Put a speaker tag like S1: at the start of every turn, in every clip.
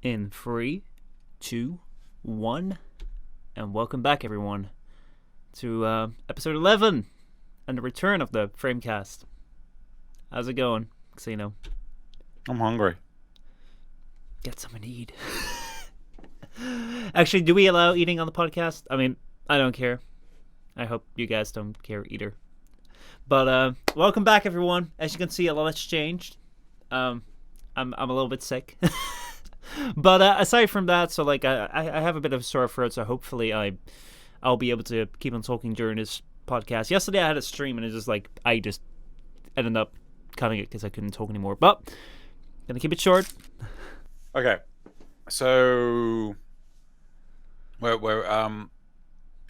S1: In 3, 2, 1, and welcome back, everyone, to episode 11 and the return of the FrameCast. How's it going, Xeno?
S2: I'm hungry.
S1: Get something to eat. Actually, do we allow eating on the podcast? I mean, I don't care. I hope you guys don't care either. But welcome back, everyone. As you can see, a lot has changed. I'm a little bit sick. But aside from that, so like I have a bit of a sore throat, so hopefully I'll be able to keep on talking during this podcast. Yesterday I had a stream and it's just like I just ended up cutting it because I couldn't talk anymore. But gonna keep it short.
S2: Okay, so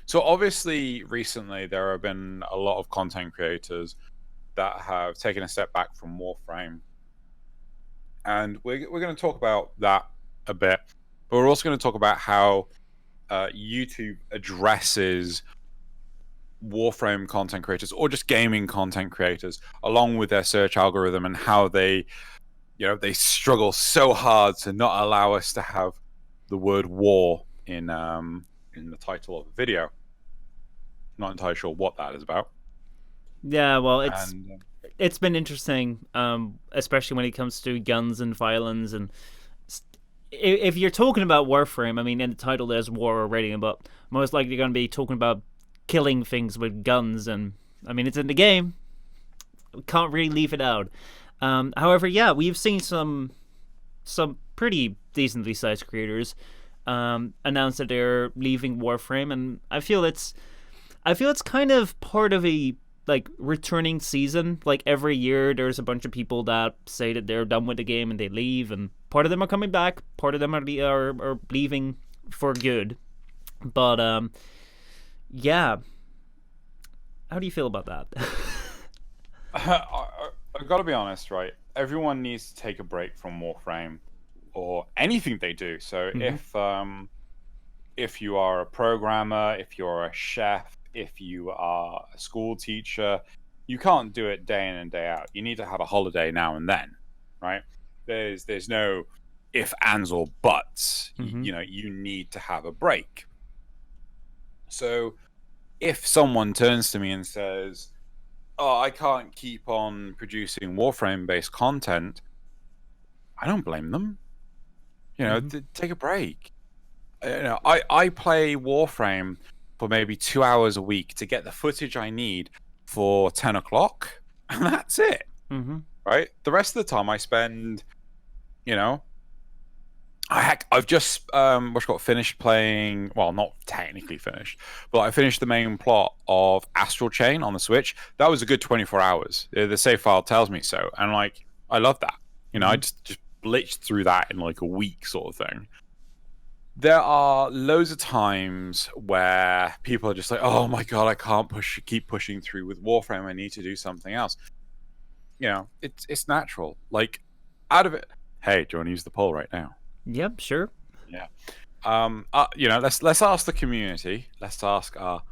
S2: so obviously recently there have been a lot of content creators that have taken a step back from Warframe. And we're going to talk about that a bit, but we're also going to talk about how YouTube addresses Warframe content creators or just gaming content creators along with their search algorithm and how they struggle so hard to not allow us to have the word war in the title of the video. Not entirely sure what that is about.
S1: Yeah, well, it's been interesting, especially when it comes to guns and violence. And if you're talking about Warframe, I mean, in the title there's war already, but most likely you're going to be talking about killing things with guns. And I mean, it's in the game. We can't really leave it out. However, yeah, we've seen some pretty decently sized creators announce that they're leaving Warframe, and I feel it's kind of part of a returning season. Like every year there's a bunch of people that say that they're done with the game and they leave, and part of them are coming back, part of them are leaving for good. But yeah, how do you feel about that?
S2: I've got to be honest, right? Everyone needs to take a break from Warframe or anything they do. So if you are a programmer, if you're a chef, if you are a school teacher, you can't do it day in and day out. You need to have a holiday now and then, right? There's no if, ands, or buts. You need to have a break. So if someone turns to me and says, "Oh, I can't keep on producing Warframe-based content," I don't blame them. Take a break. I play Warframe for maybe 2 hours a week to get the footage I need for 10 o'clock, and that's it. Right? The rest of the time I spend, I've just finished playing. Well, not technically finished, but I finished the main plot of Astral Chain on the Switch. That was a good 24 hours. The save file tells me so, and I love that. I just blitzed through that in like a week, sort of thing. There are loads of times where people are just like, "Oh my god, I can't keep pushing through with Warframe. I need to do something else." It's natural. Like, out of it. Hey, do you want to use the poll right now?
S1: Yep, sure.
S2: Yeah. Let's ask the community. Let's ask our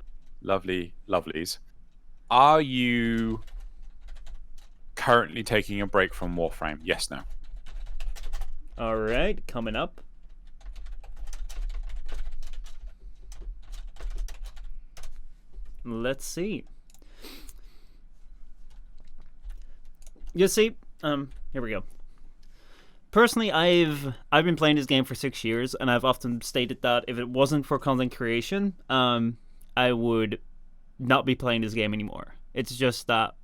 S2: lovelies. Are you currently taking a break from Warframe? Yes, no.
S1: All right, coming up. Let's see. You see, here we go. Personally, I've been playing this game for 6 years, and I've often stated that if it wasn't for content creation, I would not be playing this game anymore. It's just that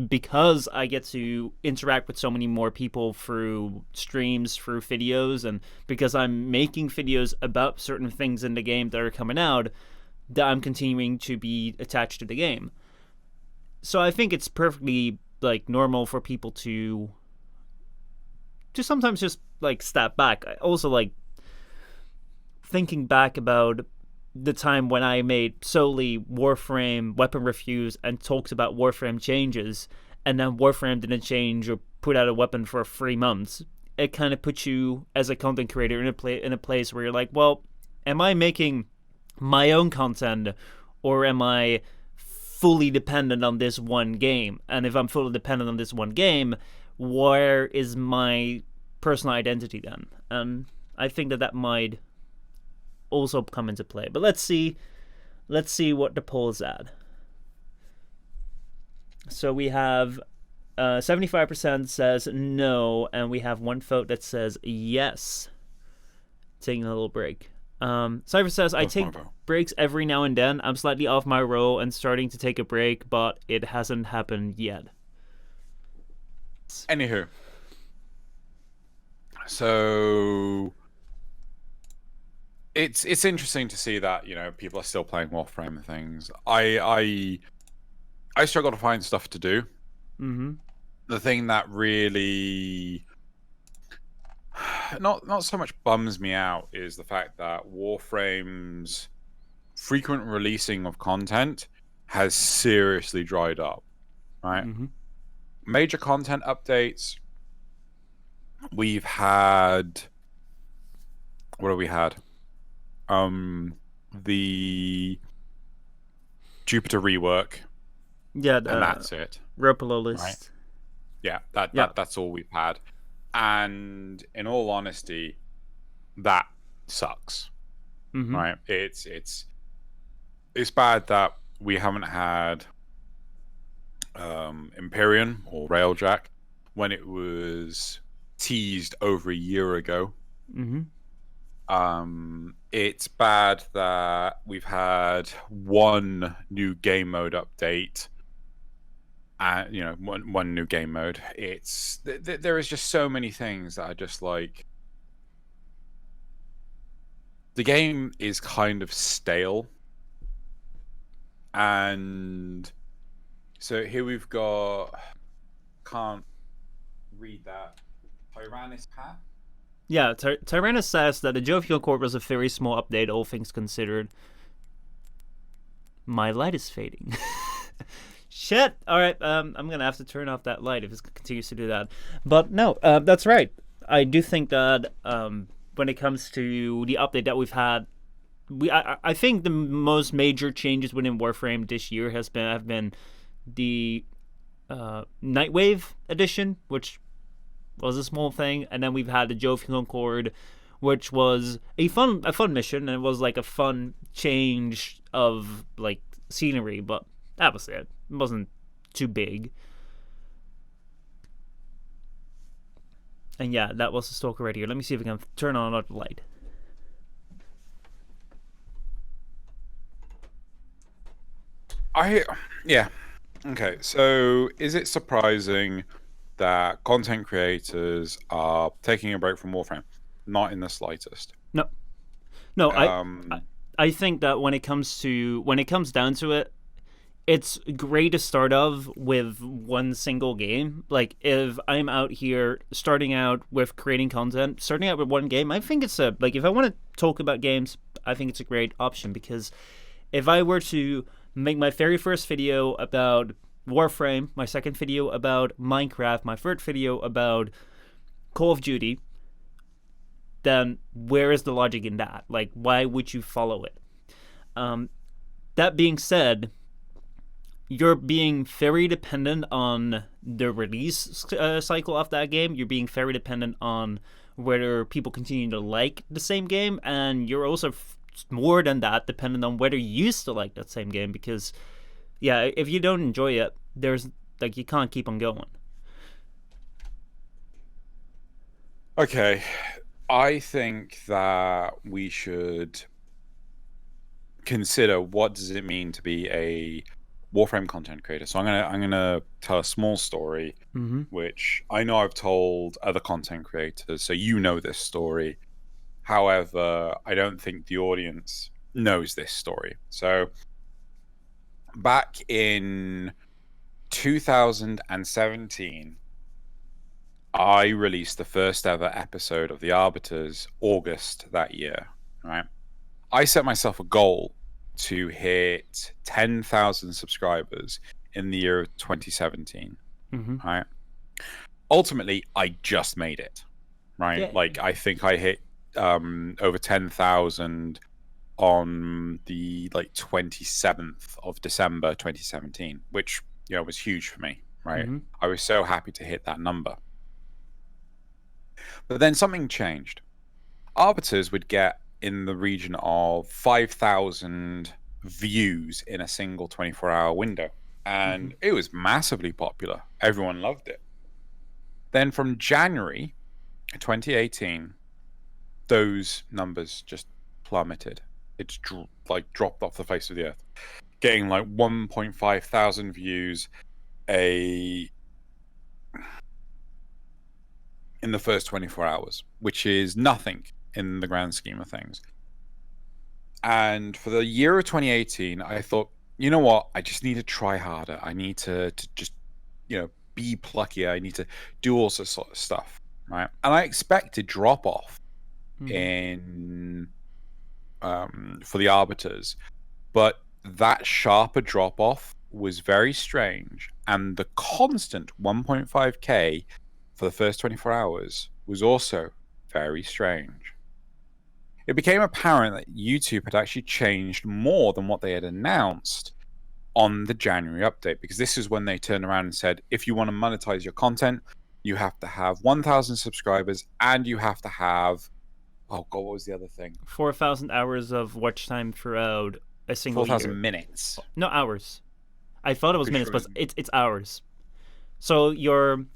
S1: because I get to interact with so many more people through streams, through videos, and because I'm making videos about certain things in the game that are coming out, that I'm continuing to be attached to the game. So I think it's perfectly normal for people to sometimes just step back. I also thinking back about the time when I made solely Warframe weapon reviews and talked about Warframe changes, and then Warframe didn't change or put out a weapon for 3 months. It kind of puts you as a content creator in a place where you're like, well, am I making my own content, or am I fully dependent on this one game? And if I'm fully dependent on this one game, where is my personal identity then? And I think that might also come into play. But let's see what the polls at. So we have 75% says no, and we have one vote that says yes. Taking a little break. Cypher says, I take breaks every now and then. I'm slightly off my roll and starting to take a break, but it hasn't happened yet.
S2: Anywho. So it's interesting to see that, you know, people are still playing Warframe and things. I struggle to find stuff to do.
S1: Mm-hmm.
S2: The thing that really not so much bums me out is the fact that Warframe's frequent releasing of content has seriously dried up, right?
S1: Mm-hmm.
S2: Major content updates. We've had... What have we had? The Jupiter rework.
S1: Yeah,
S2: and that's it.
S1: Ropolo list.
S2: Right? Yeah, that's all we've had. And in all honesty, that sucks.
S1: Mm-hmm.
S2: Right? It's bad that we haven't had Empyrean or Railjack when it was teased over a year ago.
S1: Mm-hmm.
S2: It's bad that we've had one new game mode update. You know, one new game mode. It's there is just so many things that are just like, the game is kind of stale. And so here we've got, can't read that, Tyrannus Path.
S1: Yeah, Tyrannus says that the Jovial Court was a very small update, all things considered. My light is fading. Shit! Alright, I'm gonna have to turn off that light if it continues to do that. But no, that's right. I do think that when it comes to the update that we've had, I think the most major changes within Warframe this year have been the Nightwave edition, which was a small thing, and then we've had the Jovial Court, which was a fun mission, and it was like a fun change of like scenery, but that was it. It wasn't too big. And yeah, that was the Stalker right here. Let me see if I can turn on the light.
S2: Yeah. Okay, so is it surprising that content creators are taking a break from Warframe? Not in the slightest.
S1: No, I think that when it comes down to it, it's great to start off with one single game. Like, if I'm out here starting out with creating content, starting out with one game, I think it's if I want to talk about games, I think it's a great option, because if I were to make my very first video about Warframe, my second video about Minecraft, my third video about Call of Duty, then where is the logic in that? Like, why would you follow it? That being said, you're being very dependent on the release cycle of that game. You're being very dependent on whether people continue to like the same game, and you're also more than that dependent on whether you used to like that same game, because yeah, if you don't enjoy it, there's like, you can't keep on going.
S2: Okay, I think that we should consider, what does it mean to be a Warframe content creator. So I'm gonna tell a small story, which I know I've told other content creators, so you know this story. However, I don't think the audience knows this story. So back in 2017, I released the first ever episode of The Arbiters, August that year, right? I set myself a goal to hit 10,000 subscribers in the year of 2017, right? Ultimately, I just made it, right? Yeah. Like, I think I hit over 10,000 on the 27th of December 2017, which, you know, was huge for me, right? I was so happy to hit that number. But then something changed. arbiters would get in the region of 5,000 views in a single 24-hour window. And it was massively popular. Everyone loved it. Then from January 2018, those numbers just plummeted. It's dropped off the face of the earth, getting like 1.5 thousand views in the first 24 hours, which is nothing in the grand scheme of things. And for the year of 2018, I thought, you know what? I just need to try harder. I need to just, be pluckier. I need to do all sorts of stuff, right? And I expected drop off in for the arbiters, but that sharper drop off was very strange, and the constant 1.5k for the first 24 hours was also very strange. It became apparent that YouTube had actually changed more than what they had announced on the January update, because this is when they turned around and said, if you want to monetize your content, you have to have 1,000 subscribers and you have to have, oh god, what was the other thing?
S1: 4,000 hours of watch time throughout a single
S2: 4,000 minutes.
S1: No, hours. I thought it was minutes, but it's hours. So your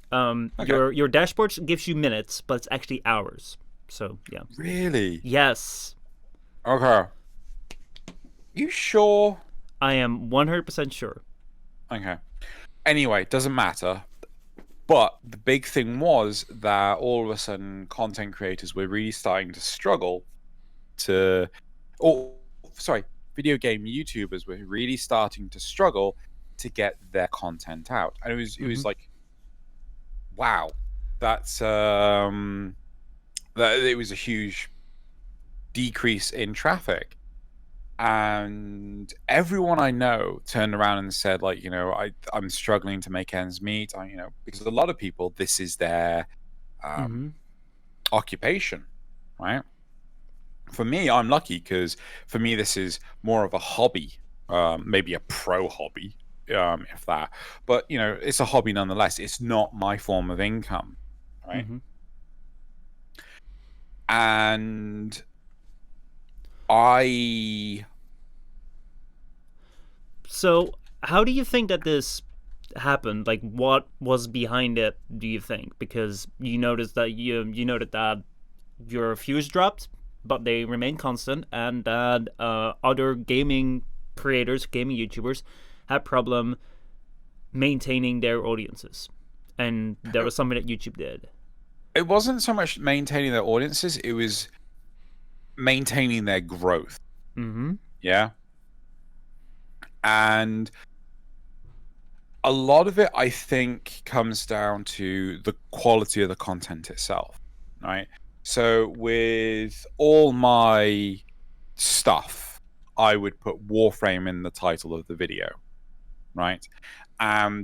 S1: dashboard gives you minutes, but it's actually hours. So yeah.
S2: Really?
S1: Yes.
S2: Okay. You sure?
S1: I am 100% sure.
S2: Okay. Anyway, doesn't matter. But the big thing was that all of a sudden content creators were really starting to struggle video game YouTubers were really starting to struggle to get their content out. And it was like, wow, that's that it was a huge decrease in traffic. And everyone I know turned around and said, like, I'm struggling to make ends meet. Because a lot of people, this is their occupation, right? For me, I'm lucky because for me, this is more of a hobby, maybe a pro hobby, if that. But, it's a hobby nonetheless. It's not my form of income, right? And
S1: So, how do you think that this happened? Like, what was behind it, do you think? Because you noticed that you noted that your views dropped, but they remain constant, and that other gaming creators, gaming YouTubers, had problem maintaining their audiences, and that was something that YouTube did.
S2: It wasn't so much maintaining their audiences; it was maintaining their growth. Yeah. And a lot of it, I think, comes down to the quality of the content itself, right? So with all my stuff, I would put Warframe in the title of the video, right?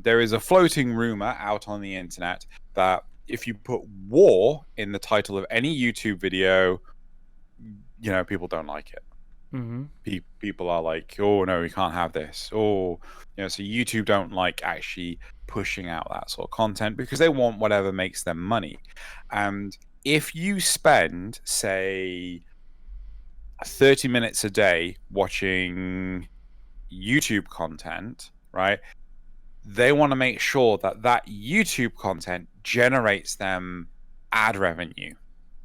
S2: There is a floating rumor out on the internet that if you put war in the title of any YouTube video, people don't like it. People are like, oh no, we can't have this. So YouTube don't like actually pushing out that sort of content because they want whatever makes them money. And if you spend, say, 30 minutes a day watching YouTube content, right, they want to make sure that that YouTube content generates them ad revenue.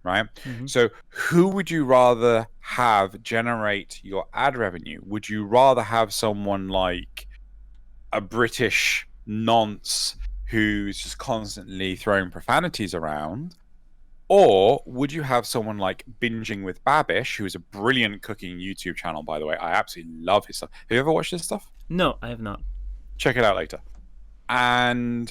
S2: Right? So who would you rather have generate your ad revenue? Would you rather have someone like a British nonce who's just constantly throwing profanities around? Or would you have someone like Binging with Babish, who is a brilliant cooking YouTube channel, by the way? I absolutely love his stuff. Have you ever watched his stuff?
S1: No, I have not.
S2: Check it out later. And,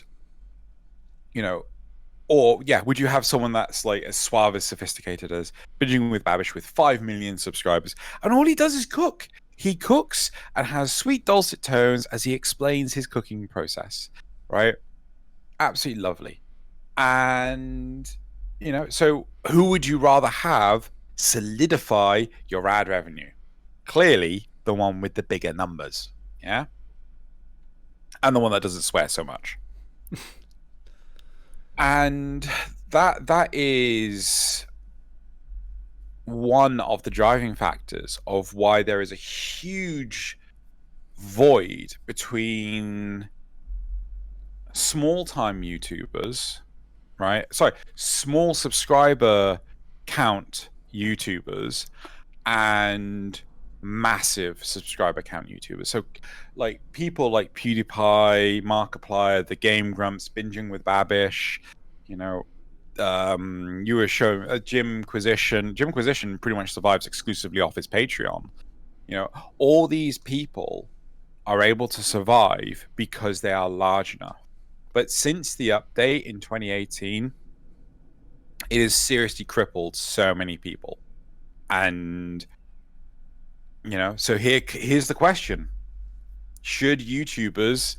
S2: or, yeah, would you have someone that's like as suave, as sophisticated as Binging with Babish with 5 million subscribers, and all he does is cook? He cooks and has sweet dulcet tones as he explains his cooking process, right? Absolutely lovely. And, so who would you rather have solidify your ad revenue? Clearly, the one with the bigger numbers, yeah? And the one that doesn't swear so much. And that is one of the driving factors of why there is a huge void between small-time YouTubers, right? Sorry, small subscriber count YouTubers and massive subscriber count YouTubers. So, like, people like PewDiePie, Markiplier, the Game Grumps, Binging with Babish, you know, you were showing Jim Quisition. Jim Quisition pretty much survives exclusively off his Patreon. You know, all these people are able to survive because they are large enough. But since the update in 2018, it has seriously crippled so many people. And, you know, so here's the question. Should YouTubers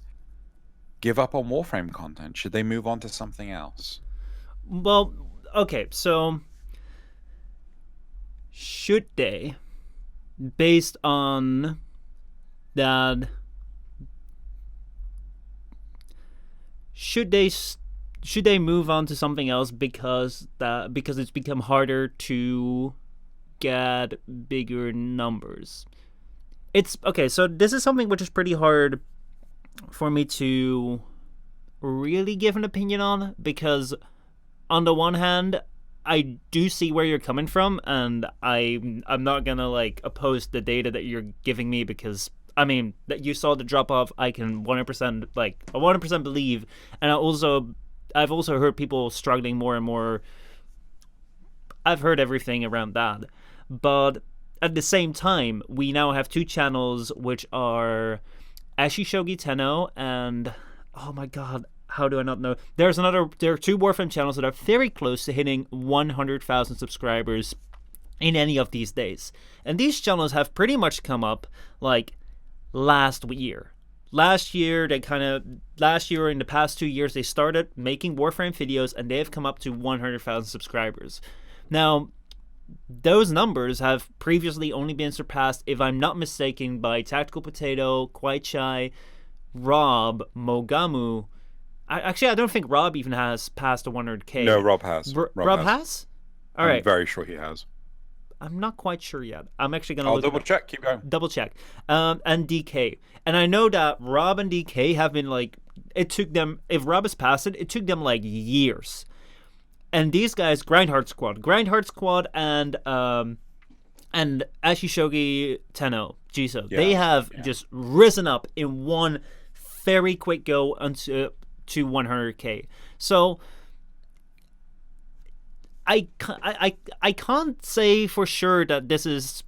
S2: give up on Warframe content? Should they move on to something else?
S1: Well, okay, so should they, based on that, should they move on to something else because it's become harder to get bigger numbers? It's okay, so this is something which is pretty hard for me to really give an opinion on, because on the one hand, I do see where you're coming from, and I'm not gonna like oppose the data that you're giving me, because I mean that you saw the drop off. I can 100% believe, and I've also heard people struggling more and more. I've heard everything around that, but at the same time, we now have two channels which are Ashishogi Tenno and, oh my god, how do I not know? There are two Warframe channels that are very close to hitting 100,000 subscribers in any of these days. And these channels have pretty much come up like last year. Last year, in the past 2 years, they started making Warframe videos, and they have come up to 100,000 subscribers. Now, those numbers have previously only been surpassed, if I'm not mistaken, by Tactical Potato, Quite Shy, Rob, Mogamu. I don't think Rob even has passed the 100K.
S2: No, Rob has.
S1: Rob has? All right.
S2: I'm very sure he has.
S1: I'm not quite sure yet. I'm actually going to
S2: I'll double check. Keep going.
S1: Double check. And DK. And I know that Rob and DK have been like, it took them, if Rob has passed it took them like years. And these guys, Grindhard Squad, and Ashishogi Tenno, Jiso, they have just risen up in one very quick go to 100K. So I can't say for sure that this is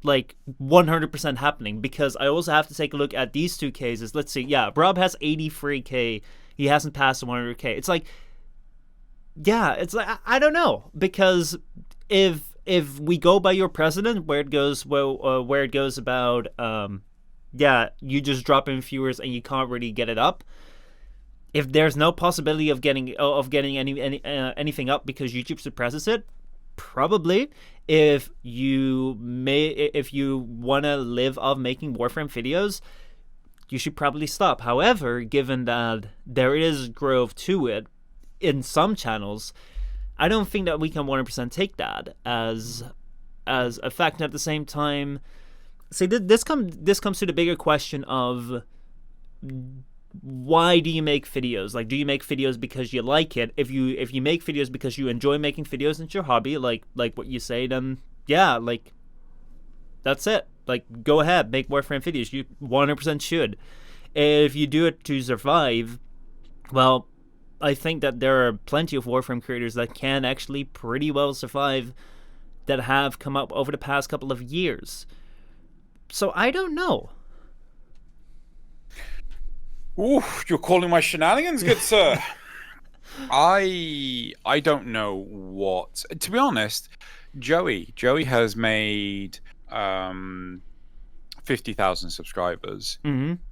S1: like 100% happening, because I also have to take a look at these two cases. Let's see. Yeah, Rob has 83K. He hasn't passed 100K. It's like, yeah, it's like, I don't know, because if we go by your precedent where it goes about you just drop in viewers and you can't really get it up. If there's no possibility of getting anything up because YouTube suppresses it, probably. If you want to live off making Warframe videos, you should probably stop. However, given that there is growth to it in some channels, I don't think that we can 100% take that as a fact. And at the same time, see, this comes to the bigger question of, why do you make videos? Like, do you make videos because you like it? If you make videos because you enjoy making videos and it's your hobby, like what you say, then yeah, like, that's it. Like, go ahead, make Warframe videos. You 100% should. If you do it to survive, well, I think that there are plenty of Warframe creators that can actually pretty well survive, that have come up over the past couple of years. So I don't know.
S2: Ooh, you're calling my shenanigans, good sir. I don't know what. To be honest, Joey has made 50,000 subscribers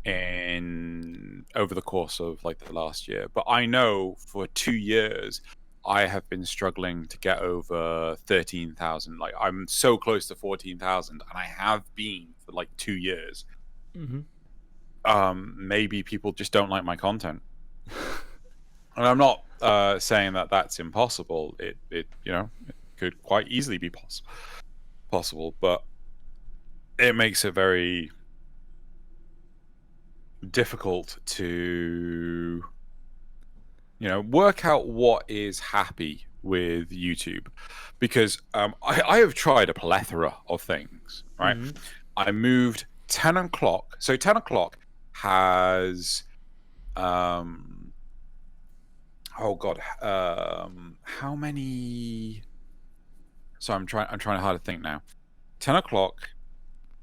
S2: in over the course of like the last year. But I know for 2 years I have been struggling to get over 13,000. Like, I'm so close to 14,000, and I have been for like 2 years. Maybe people just don't like my content, and I'm not saying that that's impossible. It could quite easily be possible, but it makes it very difficult to, work out what is happy with YouTube, because I have tried a plethora of things, right?
S1: Mm-hmm.
S2: I moved 10 o'clock. So 10 o'clock has, oh God, how many? So I'm trying hard to think now. 10 o'clock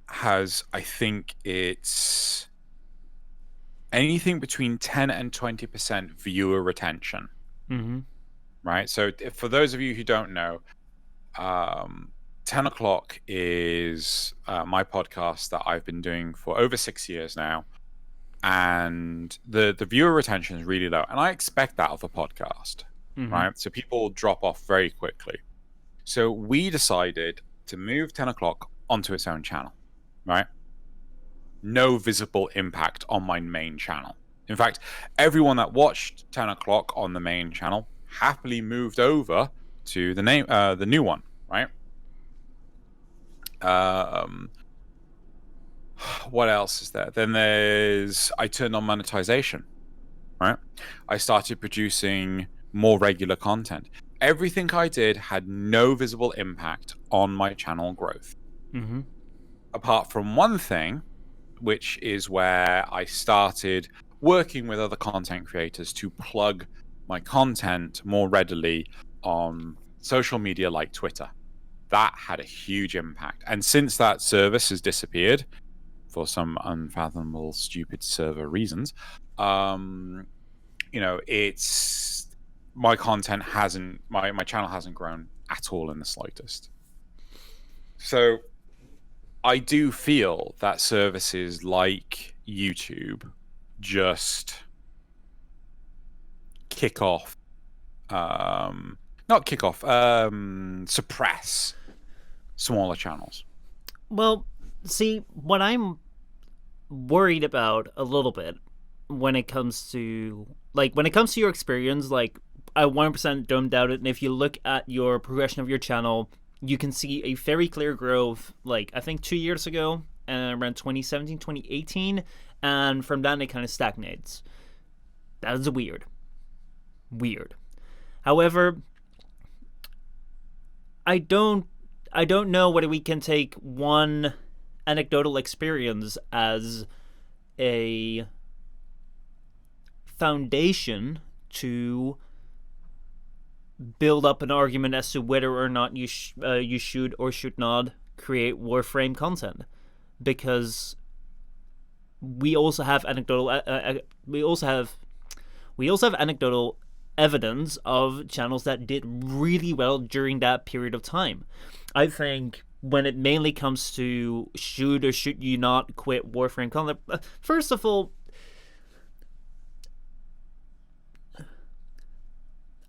S2: has, I think it's anything between 10 and 20% viewer retention.
S1: Mm-hmm.
S2: Right. So for those of you who don't know, 10 o'clock is my podcast that I've been doing for over 6 years now. And the viewer retention is really low. And I expect that of a podcast.
S1: Mm-hmm.
S2: Right. So people drop off very quickly. So we decided to move 10 o'clock onto its own channel. Right. No visible impact on my main channel. In fact, everyone that watched 10 o'clock on the main channel happily moved over to the new one, right? What else is there? Then I turned on monetization, right? I started producing more regular content. Everything I did had no visible impact on my channel growth.
S1: Mm-hmm.
S2: Apart from one thing, which is where I started working with other content creators to plug my content more readily on social media like Twitter. That had a huge impact. And since that service has disappeared for some unfathomable, stupid server reasons, it's my content my channel hasn't grown at all in the slightest. So I do feel that services like YouTube just suppress smaller channels.
S1: Well, see, what I'm worried about a little bit when it comes to your experience, like, I 100% don't doubt it. And if you look at your progression of your channel, you can see a very clear growth, like, I think 2 years ago, around 2017, 2018, and from then it kind of stagnates. That is weird. However, I don't know whether we can take one anecdotal experience as a foundation to build up an argument as to whether or not you should or should not create Warframe content, because we also have anecdotal anecdotal evidence of channels that did really well during that period of time. I think when it mainly comes to should or should you not quit Warframe content, first of all,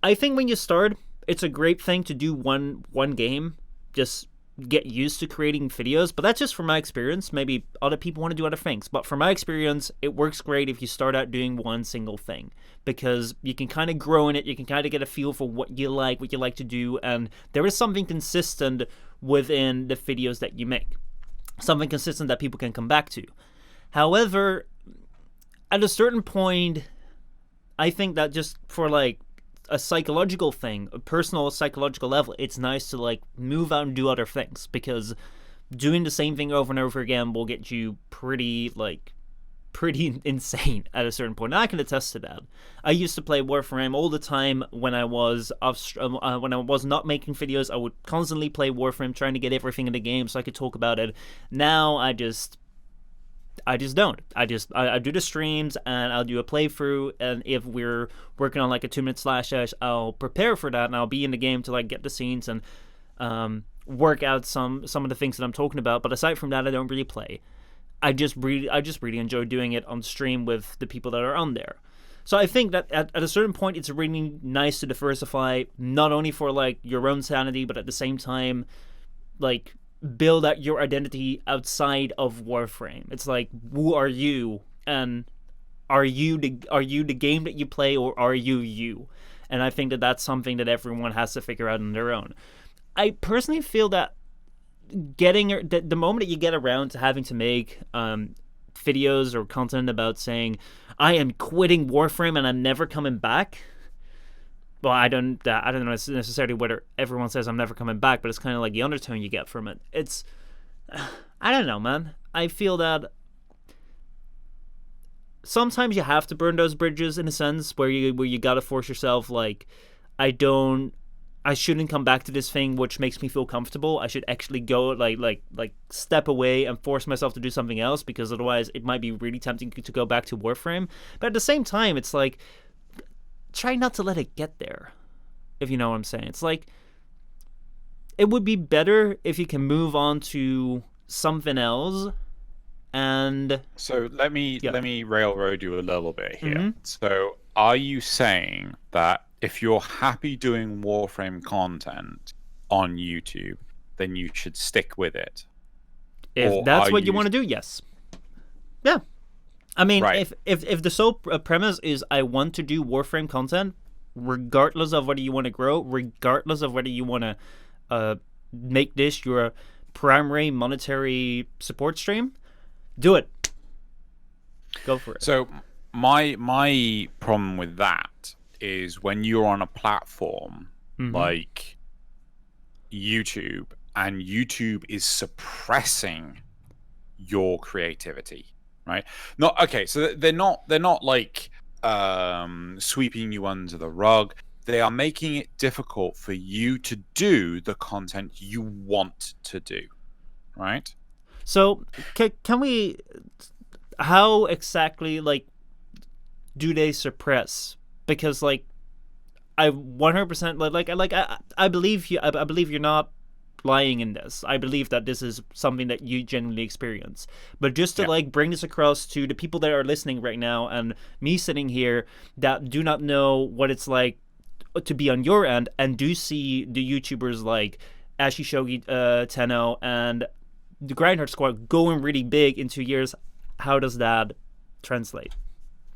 S1: I think when you start, it's a great thing to do one game, just get used to creating videos, but that's just from my experience. Maybe other people want to do other things, but from my experience, it works great if you start out doing one single thing, because you can kind of grow in it, you can kind of get a feel for what you like to do, and there is something consistent within the videos that you make, something consistent that people can come back to. However, at a certain point, I think that just for like a psychological thing, a personal psychological level, it's nice to like move out and do other things, because doing the same thing over and over again will get you pretty insane at a certain point. And I can attest to that. I used to play Warframe all the time when I was not making videos. I would constantly play Warframe, trying to get everything in the game so I could talk about it. Now I just don't. I do the streams and I'll do a playthrough, and if we're working on like a 2-minute slash, I'll prepare for that and I'll be in the game to like get the scenes and work out some of the things that I'm talking about. But aside from that, I don't really play. I just really enjoy doing it on stream with the people that are on there. So I think that at a certain point, it's really nice to diversify, not only for like your own sanity, but at the same time, like, build out your identity outside of Warframe. It's like, who are you, and are you the game that you play, or are you? And I think that that's something that everyone has to figure out on their own. I personally feel that getting the moment that you get around to having to make videos or content about saying I am quitting Warframe and I'm never coming back. Well, I don't know necessarily whether everyone says I'm never coming back, but it's kind of like the undertone you get from it. It's I don't know, man. I feel that sometimes you have to burn those bridges in a sense where you gotta force yourself like I shouldn't come back to this thing which makes me feel comfortable. I should actually go like step away and force myself to do something else, because otherwise it might be really tempting to go back to Warframe. But at the same time, it's like try not to let it get there. If you know what I'm saying. It's like it would be better if you can move on to something else. And
S2: so let me railroad you a little bit here.
S1: Mm-hmm.
S2: So are you saying that if you're happy doing Warframe content on YouTube, then you should stick with it?
S1: If that's what you want to do, yes. Yeah. I mean, right. if the sole premise is I want to do Warframe content, regardless of whether you want to grow, regardless of whether you want to make this your primary monetary support stream, do it. Go for it.
S2: So my problem with that is when you're on a platform like YouTube, and YouTube is suppressing your creativity, right? So they're not like sweeping you under the rug. They are making it difficult for you to do the content you want to do, right?
S1: So can we? How exactly do they suppress? Because I 100% I believe you. I believe you're not lying in this. I believe that this is something that you genuinely experience. But just to bring this across to the people that are listening right now, and me sitting here that do not know what it's like to be on your end, and do see the YouTubers like Ashi Shogi, Tenno, and the Grindhard Squad going really big in 2 years. How does that translate?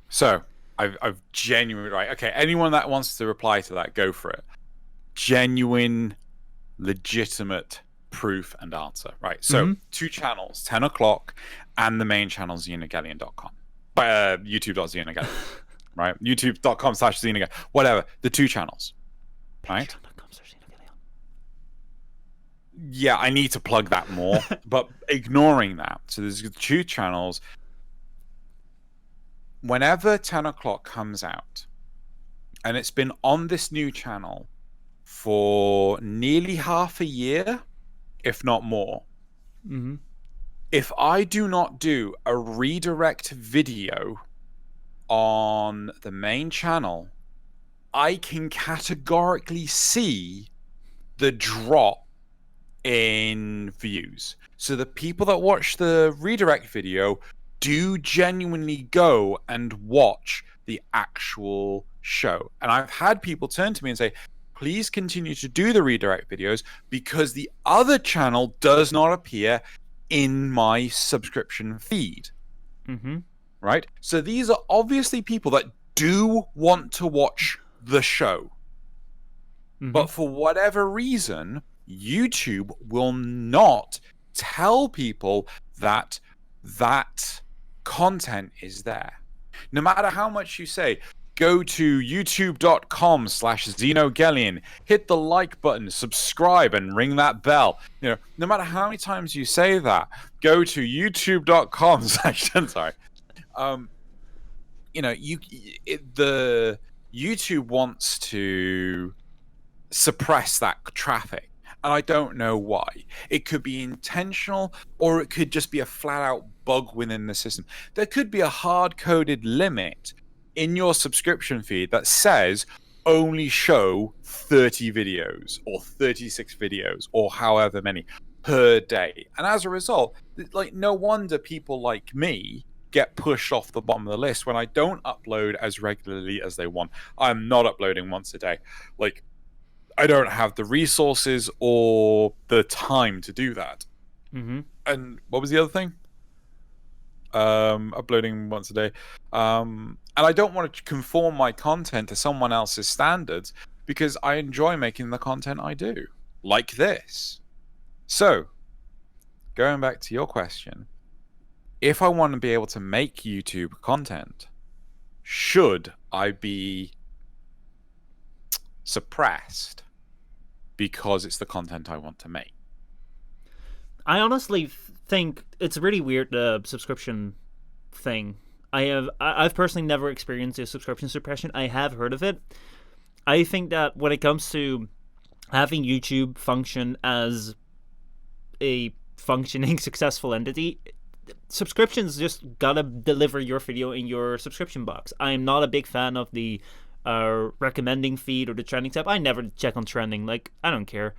S2: So I've genuinely right. Okay, anyone that wants to reply to that, go for it. Genuine, legitimate proof and answer. Right. So 2 channels, 10 o'clock, and the main channel Xenogelion.com. YouTube.Xenogelion. Right? YouTube.com/Xenogelion. Whatever. The 2 channels. Right? Yeah, I need to plug that more. But ignoring that, so there's 2 channels. Whenever 10 o'clock comes out, and it's been on this new channel for nearly half a year, if not more, if I do not do a redirect video on the main channel, I can categorically see the drop in views. So the people that watch the redirect video do genuinely go and watch the actual show. And I've had people turn to me and say, please continue to do the redirect videos because the other channel does not appear in my subscription feed. Right? So these are obviously people that do want to watch the show. But for whatever reason, YouTube will not tell people that that content is there. No matter how much you say, go to youtube.com/Xenogelion, hit the like button, subscribe, and ring that bell. No matter how many times you say that, go to youtube.com/ sorry. The YouTube wants to suppress that traffic, and I don't know why. It could be intentional, or it could just be a flat-out bug within the system. There could be a hard-coded limit in your subscription feed that says only show 30 videos or 36 videos or however many per day. And as a result, no wonder people like me get pushed off the bottom of the list when I don't upload as regularly as they want. I'm not uploading once a day. I don't have the resources or the time to do that. And what was the other thing? Uploading once a day. And I don't want to conform my content to someone else's standards because I enjoy making the content I do. like this. So, going back to your question, if I want to be able to make YouTube content, should I be suppressed because it's the content I want to make?
S1: I honestly think it's really weird, the subscription thing. I've personally never experienced a subscription suppression. I have heard of it. I think that when it comes to having YouTube function as a functioning successful entity, subscriptions just gotta deliver your video in your subscription box. I am not a big fan of the recommending feed or the trending tab. I never check on trending. Like, I don't care.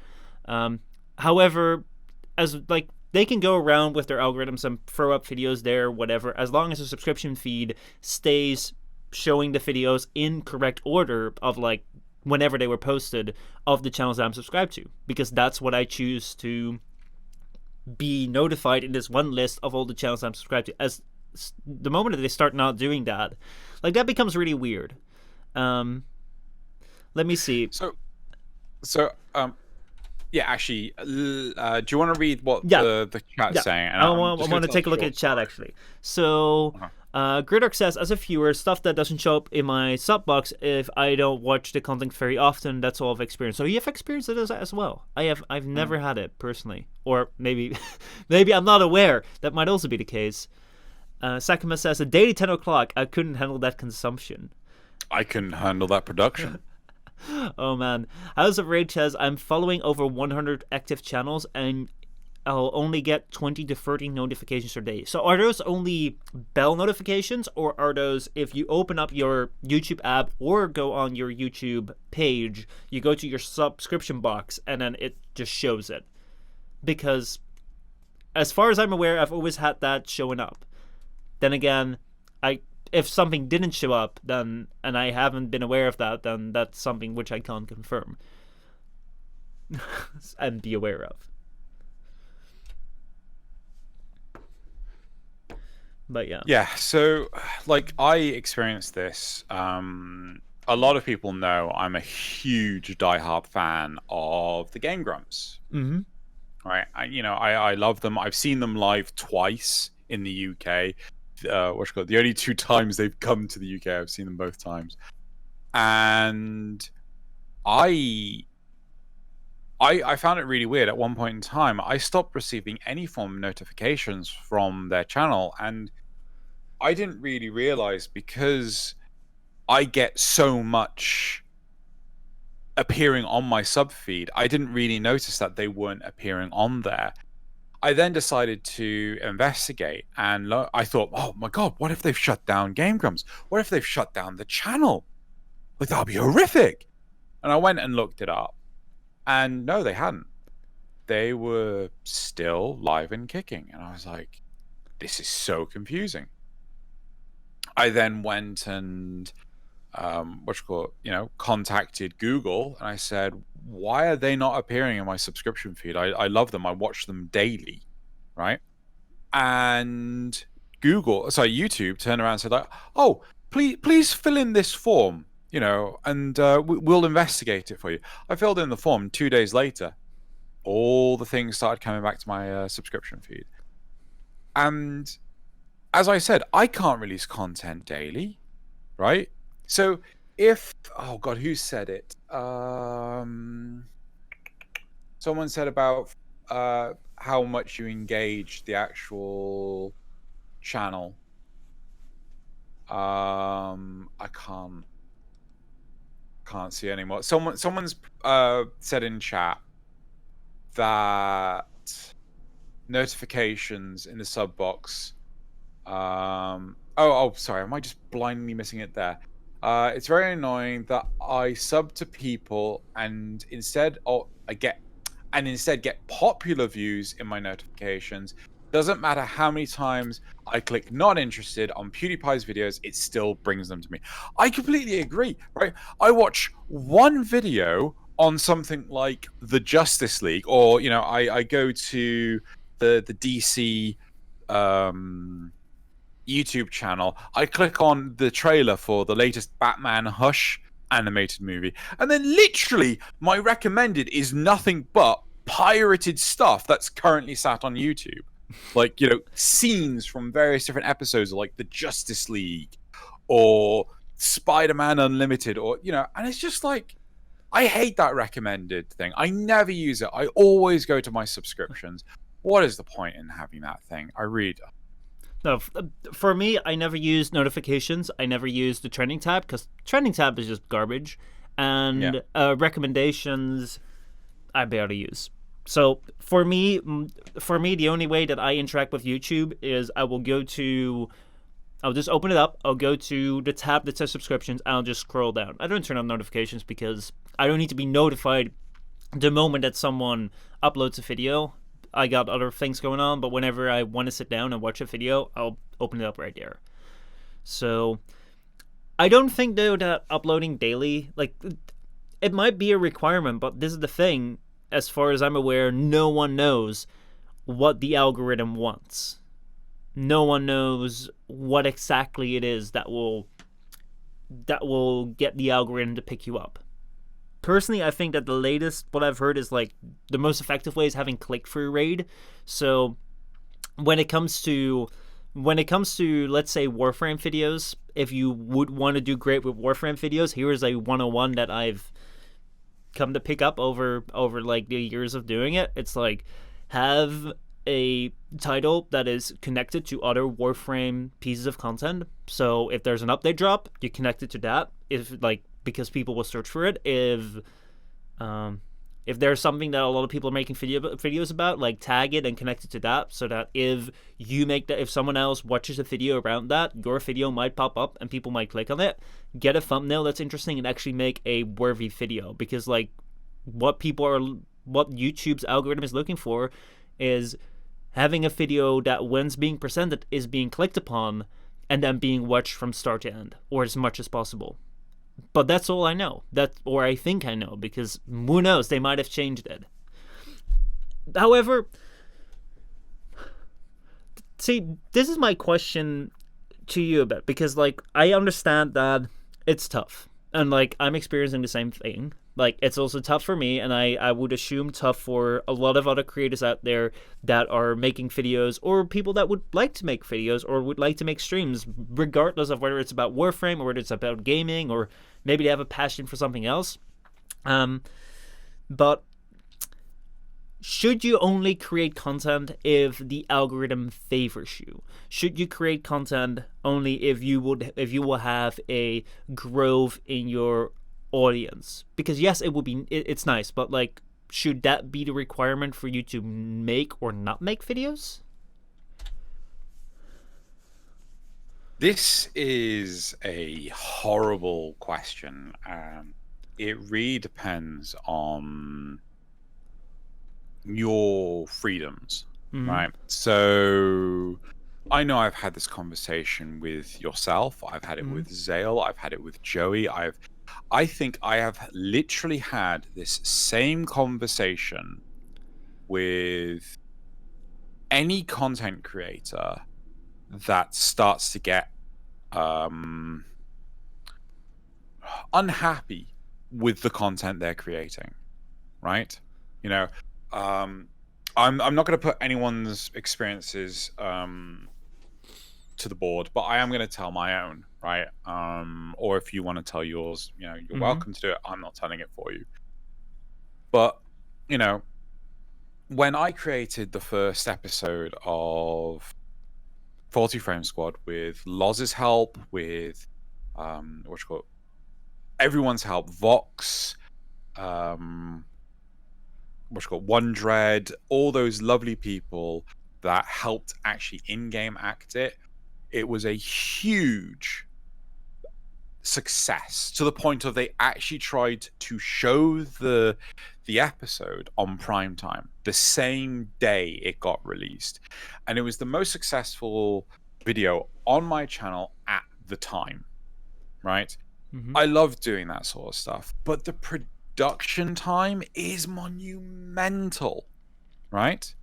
S1: However, as like, they can go around with their algorithms and throw up videos there, whatever, as long as the subscription feed stays showing the videos in correct order of like whenever they were posted of the channels that I'm subscribed to, because that's what I choose to be notified in this one list of all the channels I'm subscribed to. As the moment that they start not doing that, like, that becomes really weird. Let me see.
S2: Yeah, actually, do you want to read what the chat's saying?
S1: And I want to take a look at chat, actually. So, Gridark says, as a viewer, stuff that doesn't show up in my sub box if I don't watch the content very often, that's all I've experienced. So you have experienced it as well. I've never had it, personally. Or maybe I'm not aware. That might also be the case. Sakuma says, a daily 10 o'clock, I couldn't handle that consumption.
S2: I couldn't handle that production.
S1: Oh man. House of Rage says, I'm following over 100 active channels and I'll only get 20 to 30 notifications per day. So are those only bell notifications, or are those if you open up your YouTube app or go on your YouTube page, you go to your subscription box and then it just shows it? Because as far as I'm aware, I've always had that showing up. Then again, if something didn't show up, then, and I haven't been aware of that, then that's something which I can't confirm and be aware of. But yeah,
S2: so like, I experienced this. A lot of people know I'm a huge diehard fan of the Game Grumps.
S1: Mm-hmm.
S2: Right, I love them. I've seen them live twice in the UK. The only 2 times they've come to the UK, I've seen them both times, and I found it really weird. At one point in time, I stopped receiving any form of notifications from their channel, and I didn't really realize, because I get so much appearing on my sub feed, I didn't really notice that they weren't appearing on there. I then decided to investigate, and I thought, oh my god, what if they've shut down Game Grumps? What if they've shut down the channel? Like, that'd be horrific. And I went and looked it up, and no, they hadn't. They were still live and kicking, and I was like, this is so confusing. I then went and contacted Google, and I said, why are they not appearing in my subscription feed? I love them. I watch them daily, right? And YouTube turned around and said, like, oh, please fill in this form, and we'll investigate it for you. I filled in the form. 2 days later, all the things started coming back to my subscription feed. And as I said, I can't release content daily, right? So oh god, who said it? Someone said about how much you engage the actual channel. I can't see anymore. Someone's said in chat that notifications in the sub box. Sorry, am I just blindly missing it there? It's very annoying that I sub to people and instead get popular views in my notifications. Doesn't matter how many times I click not interested on PewDiePie's videos, it still brings them to me. I completely agree, right? I watch one video on something like the Justice League, or I go to the DC YouTube channel. I click on the trailer for the latest Batman Hush, animated movie, and then literally my recommended is nothing but pirated stuff that's currently sat on YouTube. Like, scenes from various different episodes of like the Justice League or Spider-Man Unlimited, or and it's just like, I hate that recommended thing. I never use it. I always go to my subscriptions. What is the point in having that thing? I read.
S1: No, for me, I never use notifications. I never use the trending tab because trending tab is just garbage, and recommendations I barely use. So for me, the only way that I interact with YouTube is I'll just open it up. I'll go to the tab that says subscriptions, and I'll just scroll down. I don't turn on notifications because I don't need to be notified the moment that someone uploads a video. I got other things going on, but whenever I want to sit down and watch a video, I'll open it up right there. So I don't think, though, that uploading daily, like, it might be a requirement, but this is the thing. As far as I'm aware, no one knows what the algorithm wants. No one knows what exactly it is that will get the algorithm to pick you up. Personally, I think that the latest, what I've heard, is like the most effective way is having click-through rate. So when it comes to let's say Warframe videos, if you would want to do great with Warframe videos, here is a 101 that I've come to pick up over like the years of doing it. It's like, have a title that is connected to other Warframe pieces of content. So if there's an update drop, you connect it to that. Because people will search for it. If there's something that a lot of people are making videos about, like, tag it and connect it to that, so that if someone else watches a video around that, your video might pop up and people might click on it. Get a thumbnail that's interesting and actually make a worthy video, because like what YouTube's algorithm is looking for is having a video that, when it's being presented, is being clicked upon and then being watched from start to end, or as much as possible. But that's all I know. Or I think I know, because who knows? They might have changed it. However, see, this is my question to you a bit, because like I understand that it's tough, and like I'm experiencing the same thing. Like, it's also tough for me, and I would assume tough for a lot of other creators out there that are making videos, or people that would like to make videos or would like to make streams, regardless of whether it's about Warframe or whether it's about gaming, or maybe they have a passion for something else. But should you only create content if the algorithm favors you? Should you create content only if you will have a growth in your audience? Because yes, it's nice, but like, should that be the requirement for you to make or not make videos?
S2: This is a horrible question. It really depends on your freedoms, right? So I know I've had this conversation with yourself. I've had it with Zale. I've had it with Joey. I think I have literally had this same conversation with any content creator that starts to get unhappy with the content they're creating, right? I'm not going to put anyone's experiences to the board, but I am going to tell my own, right? Or if you want to tell yours, you're welcome to do it. I'm not telling it for you. But, when I created the first episode of 40 Frame Squad with Loz's help, with everyone's help, Vox, OneDread, all those lovely people that helped actually in-game act it. It was a huge success, to the point of they actually tried to show the episode on prime time the same day it got released, and it was the most successful video on my channel at the time, right? I love doing that sort of stuff, but the production time is monumental, right?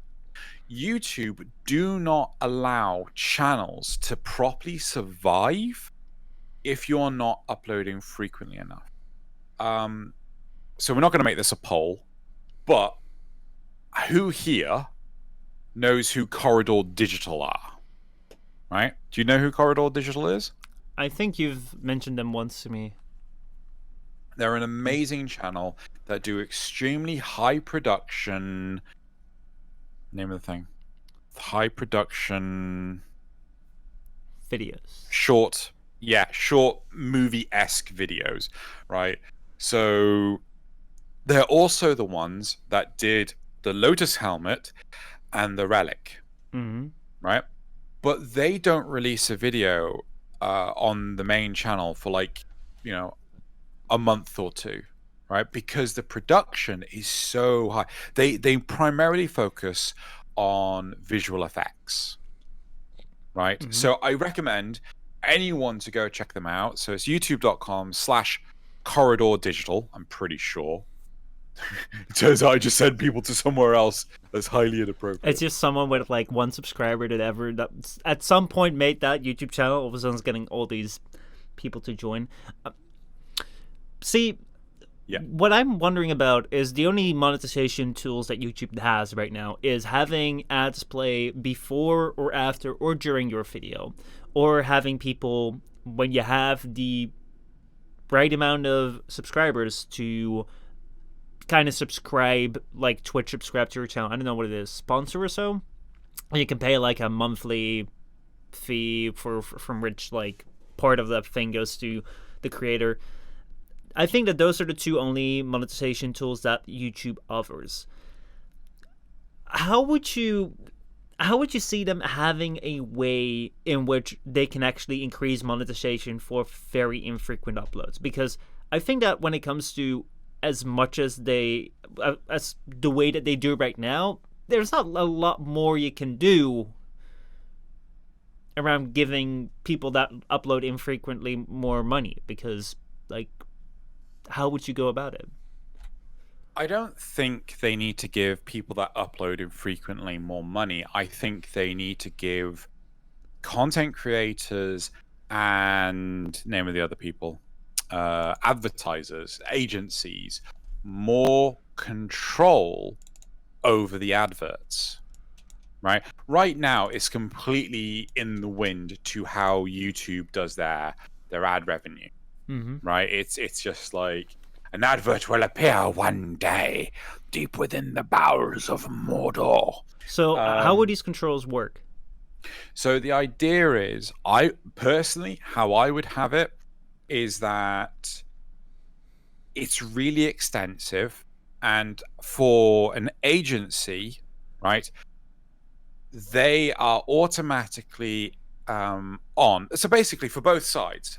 S2: YouTube do not allow channels to properly survive if you're not uploading frequently enough. So we're not going to make this a poll, but who here knows who Corridor Digital are? Right? Do you know who Corridor Digital is?
S1: I think you've mentioned them once to me.
S2: They're an amazing channel that do extremely high production. Name of the thing. High production
S1: videos.
S2: Short movie-esque videos, right? So they're also the ones that did the Lotus Helmet and the Relic, right? But they don't release a video on the main channel for like, a month or two, right? Because the production is so high. They primarily focus on visual effects, right? So I recommend anyone to go check them out. So it's youtube.com/corridor digital, I'm pretty sure. It turns out I just sent people to somewhere else that's highly inappropriate.
S1: It's just someone with like one subscriber that at some point made that YouTube channel. All of a sudden is getting all these people to join. What I'm wondering about is the only monetization tools that YouTube has right now is having ads play before or after or during your video, or having people, when you have the right amount of subscribers, to kind of subscribe, like Twitch subscribe to your channel. I don't know what it is, sponsor or so. And you can pay like a monthly fee from which like part of that thing goes to the creator. I think that those are the two only monetization tools that YouTube offers. How would you see them having a way in which they can actually increase monetization for very infrequent uploads? Because I think that when it comes to as much as as the way that they do right now, there's not a lot more you can do around giving people that upload infrequently more money, because like, how would you go about it?
S2: I don't think they need to give people that upload infrequently more money. I think they need to give content creators and name of the other people, advertisers, agencies, more control over the adverts. Right? Right now, it's completely in the wind to how YouTube does their ad revenue. Right? It's just like, an advert will appear one day deep within the bowels of Mordor.
S1: So how would these controls work?
S2: So the idea is, how I would have it is that it's really extensive, and for an agency, right, they are automatically on. So basically, for both sides,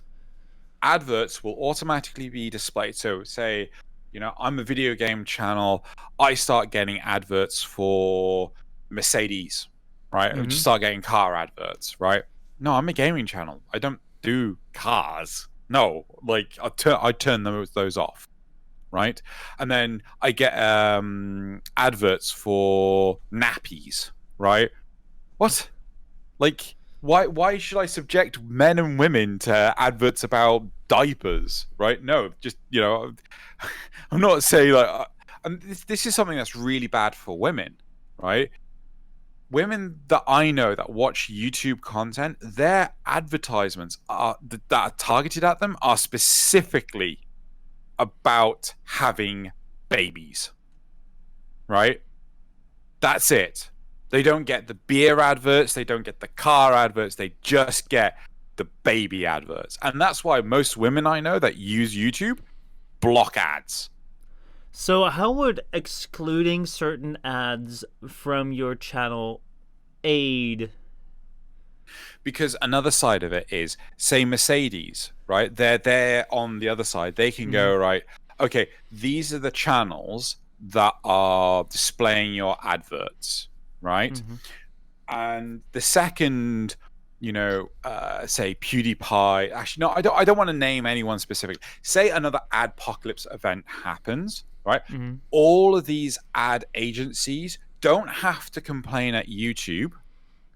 S2: adverts will automatically be displayed. So say, I'm a video game channel. I start getting adverts for Mercedes, right? I just start getting car adverts, right? No, I'm a gaming channel. I don't do cars. No, like I turn those off, right? And then I get adverts for nappies, right? What? Like, why should I subject men and women to adverts about diapers, right? No, just, I'm not saying like, this is something that's really bad for women, right? Women that I know that watch YouTube content, their advertisements that are targeted at them are specifically about having babies, right? That's it. They don't get the beer adverts. They don't get the car adverts. They just get the baby adverts. And that's why most women I know that use YouTube block ads.
S1: So how would excluding certain ads from your channel aid?
S2: Because another side of it is, say Mercedes, right? They're on the other side. They can go, right, okay, these are the channels that are displaying your adverts, right? And the second, say PewDiePie, actually, no, I don't want to name anyone specific. Say another adpocalypse event happens, right? All of these ad agencies don't have to complain at YouTube,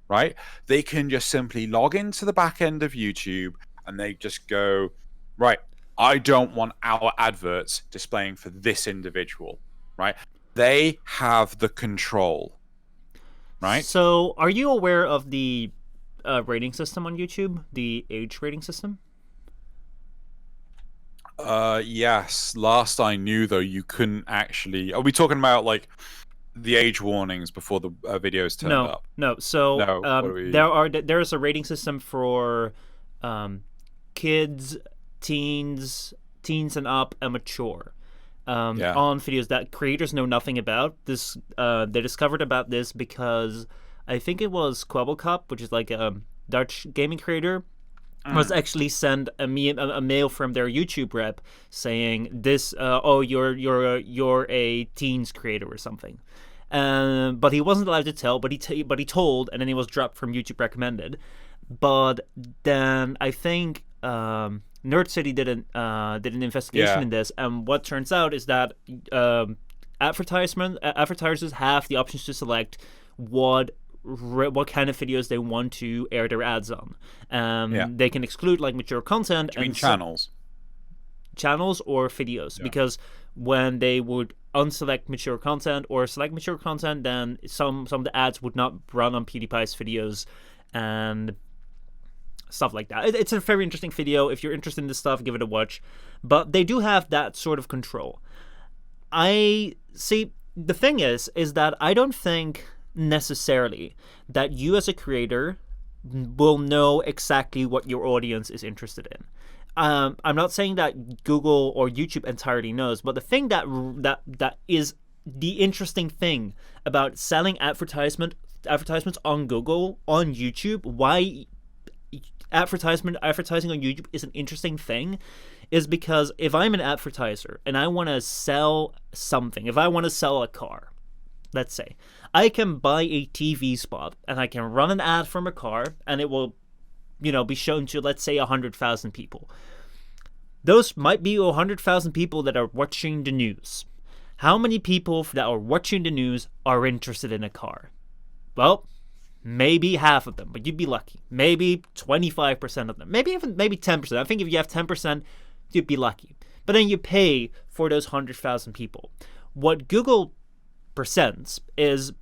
S2: right? They can just simply log into the back end of YouTube and they just go, right, I don't want our adverts displaying for this individual, right? They have the control, right?
S1: So, are you aware of the rating system on YouTube, the age rating system?
S2: Yes. Last I knew, though, you couldn't actually. Are we talking about like the age warnings before the videos turned up?
S1: No. So,
S2: No. What are we?
S1: there's a rating system for kids, teens and up, and mature. On videos that creators know nothing about. This they discovered about this because I think it was Kwebbelkop, which is like a Dutch gaming creator, was actually sent a mail from their YouTube rep saying this. You're a teens creator or something. But he wasn't allowed to tell. But he told, and then he was dropped from YouTube recommended. But then I think Nerd City did an investigation in this, and what turns out is that advertisers have the options to select what kind of videos they want to air their ads on. They can exclude like mature content
S2: and channels
S1: or videos, because when they would unselect mature content or select mature content, then some of the ads would not run on PewDiePie's videos and stuff like that. It's a very interesting video. If you're interested in this stuff, give it a watch. But they do have that sort of control. I see. The thing is that I don't think necessarily that you as a creator will know exactly what your audience is interested in. I'm not saying that Google or YouTube entirely knows, but the thing that is the interesting thing about selling advertisements on Google, on YouTube, why advertising on YouTube is an interesting thing, is because if I'm an advertiser and I want to sell something, if I want to sell a car, let's say, I can buy a TV spot and I can run an ad from a car and it will, be shown to, let's say, 100,000 people. Those might be 100,000 people that are watching the news. How many people that are watching the news are interested in a car? Well, maybe half of them, but you'd be lucky. Maybe 25% of them. Maybe 10%. I think if you have 10%, you'd be lucky. But then you pay for those 100,000 people. What Google presents is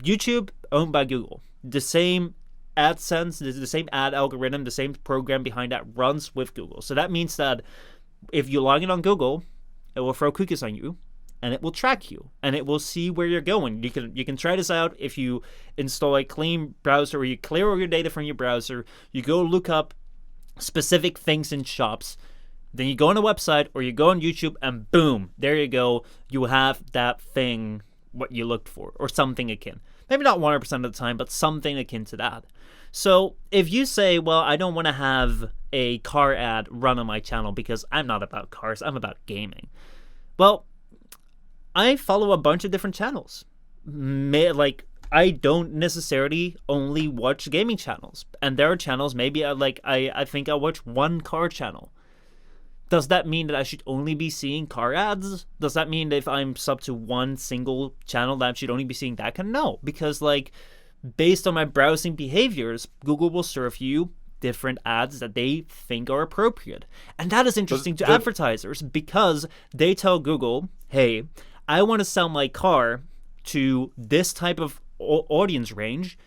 S1: YouTube owned by Google. The same AdSense, the same ad algorithm, the same program behind that runs with Google. So that means that if you log in on Google, it will throw cookies on you, and it will track you, and it will see where you're going. You can try this out if you install a clean browser, or you clear all your data from your browser. You go look up specific things in shops. Then you go on a website, or you go on YouTube, and boom, there you go. You have that thing, what you looked for, or something akin. Maybe not 100% of the time, but something akin to that. So if you say, well, I don't want to have a car ad run on my channel because I'm not about cars, I'm about gaming. Well, I follow a bunch of different channels. Like, I don't necessarily only watch gaming channels. And there are channels, maybe I think I watch one car channel. Does that mean that I should only be seeing car ads? Does that mean that if I'm sub to one single channel that I should only be seeing that kind? No, because based on my browsing behaviors, Google will serve you different ads that they think are appropriate. And that is interesting to advertisers, because they tell Google, hey, I want to sell my car to this type of audience range.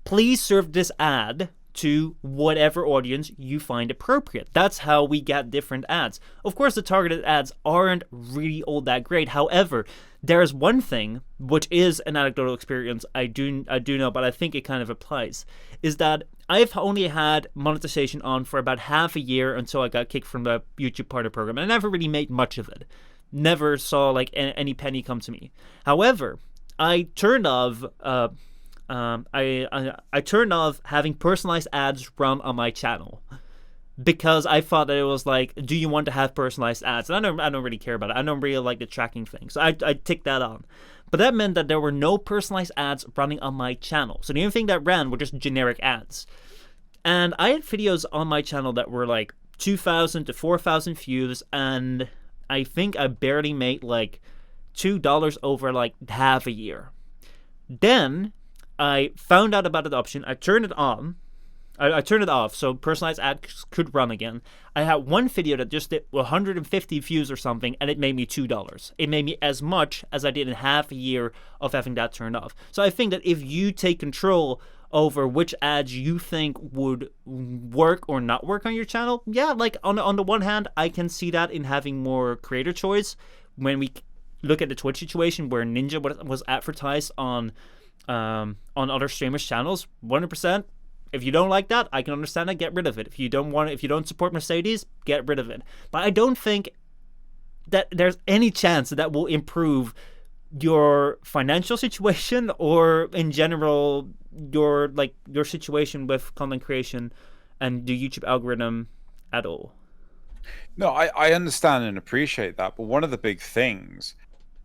S1: Please serve this ad to whatever audience you find appropriate. That's how we get different ads. Of course, the targeted ads aren't really all that great. However, there's one thing, which is an anecdotal experience I do know, but I think it kind of applies, is that I've only had monetization on for about half a year until I got kicked from the YouTube partner program, and I never really made much of it. Never saw any penny come to me. However, I turned off I turned off having personalized ads run on my channel, because I thought that it was like, do you want to have personalized ads? And I don't really care about it. I don't really like the tracking thing, so I ticked that on. But that meant that there were no personalized ads running on my channel. So the only thing that ran were just generic ads. And I had videos on my channel that were like 2,000 to 4,000 views, and I think I barely made like $2 over half a year. Then I found out about the option. I turned it on, I turned it off so personalized ads could run again. I had one video that just did 150 views or something, and it made me $2. It made me as much as I did in half a year of having that turned off. So I think that if you take control over which ads you think would work or not work on your channel, yeah, like on the one hand, I can see that in having more creator choice. When we look at the Twitch situation where Ninja was advertised on other streamers' channels, 100%. If you don't like that, I can understand that. Get rid of it. If you don't support Mercedes, get rid of it. But I don't think that there's any chance that will improve your financial situation or in general your situation with content creation and the YouTube algorithm at all.
S2: No, I understand and appreciate that, but one of the big things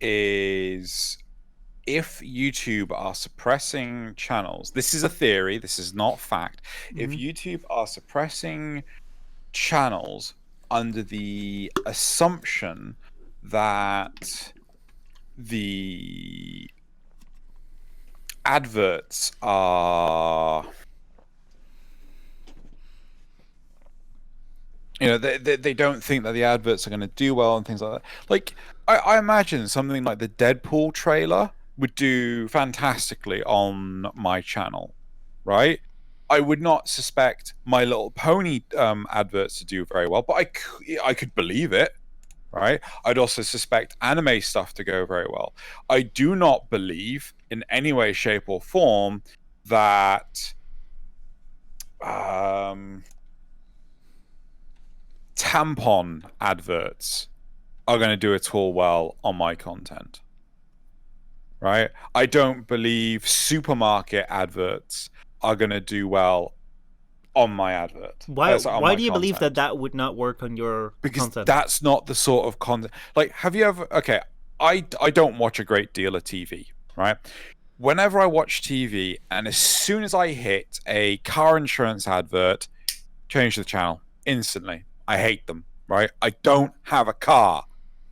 S2: is if YouTube are suppressing channels, this is a theory, this is not fact. If YouTube are suppressing channels under the assumption that the adverts are, they don't think that the adverts are going to do well and things like that. Like, I imagine something like the Deadpool trailer would do fantastically on my channel, right? I would not suspect My Little Pony adverts to do very well, but I could believe it, right? I'd also suspect anime stuff to go very well. I do not believe in any way, shape, or form that tampon adverts are going to do at all well on my content. Right? I don't believe supermarket adverts are going to do well on my advert.
S1: Why do you believe that would not work on your content?
S2: Because that's not the sort of content. Like, have you ever... Okay, I don't watch a great deal of TV, right? Whenever I watch TV, and as soon as I hit a car insurance advert, change the channel instantly. I hate them, right? I don't have a car,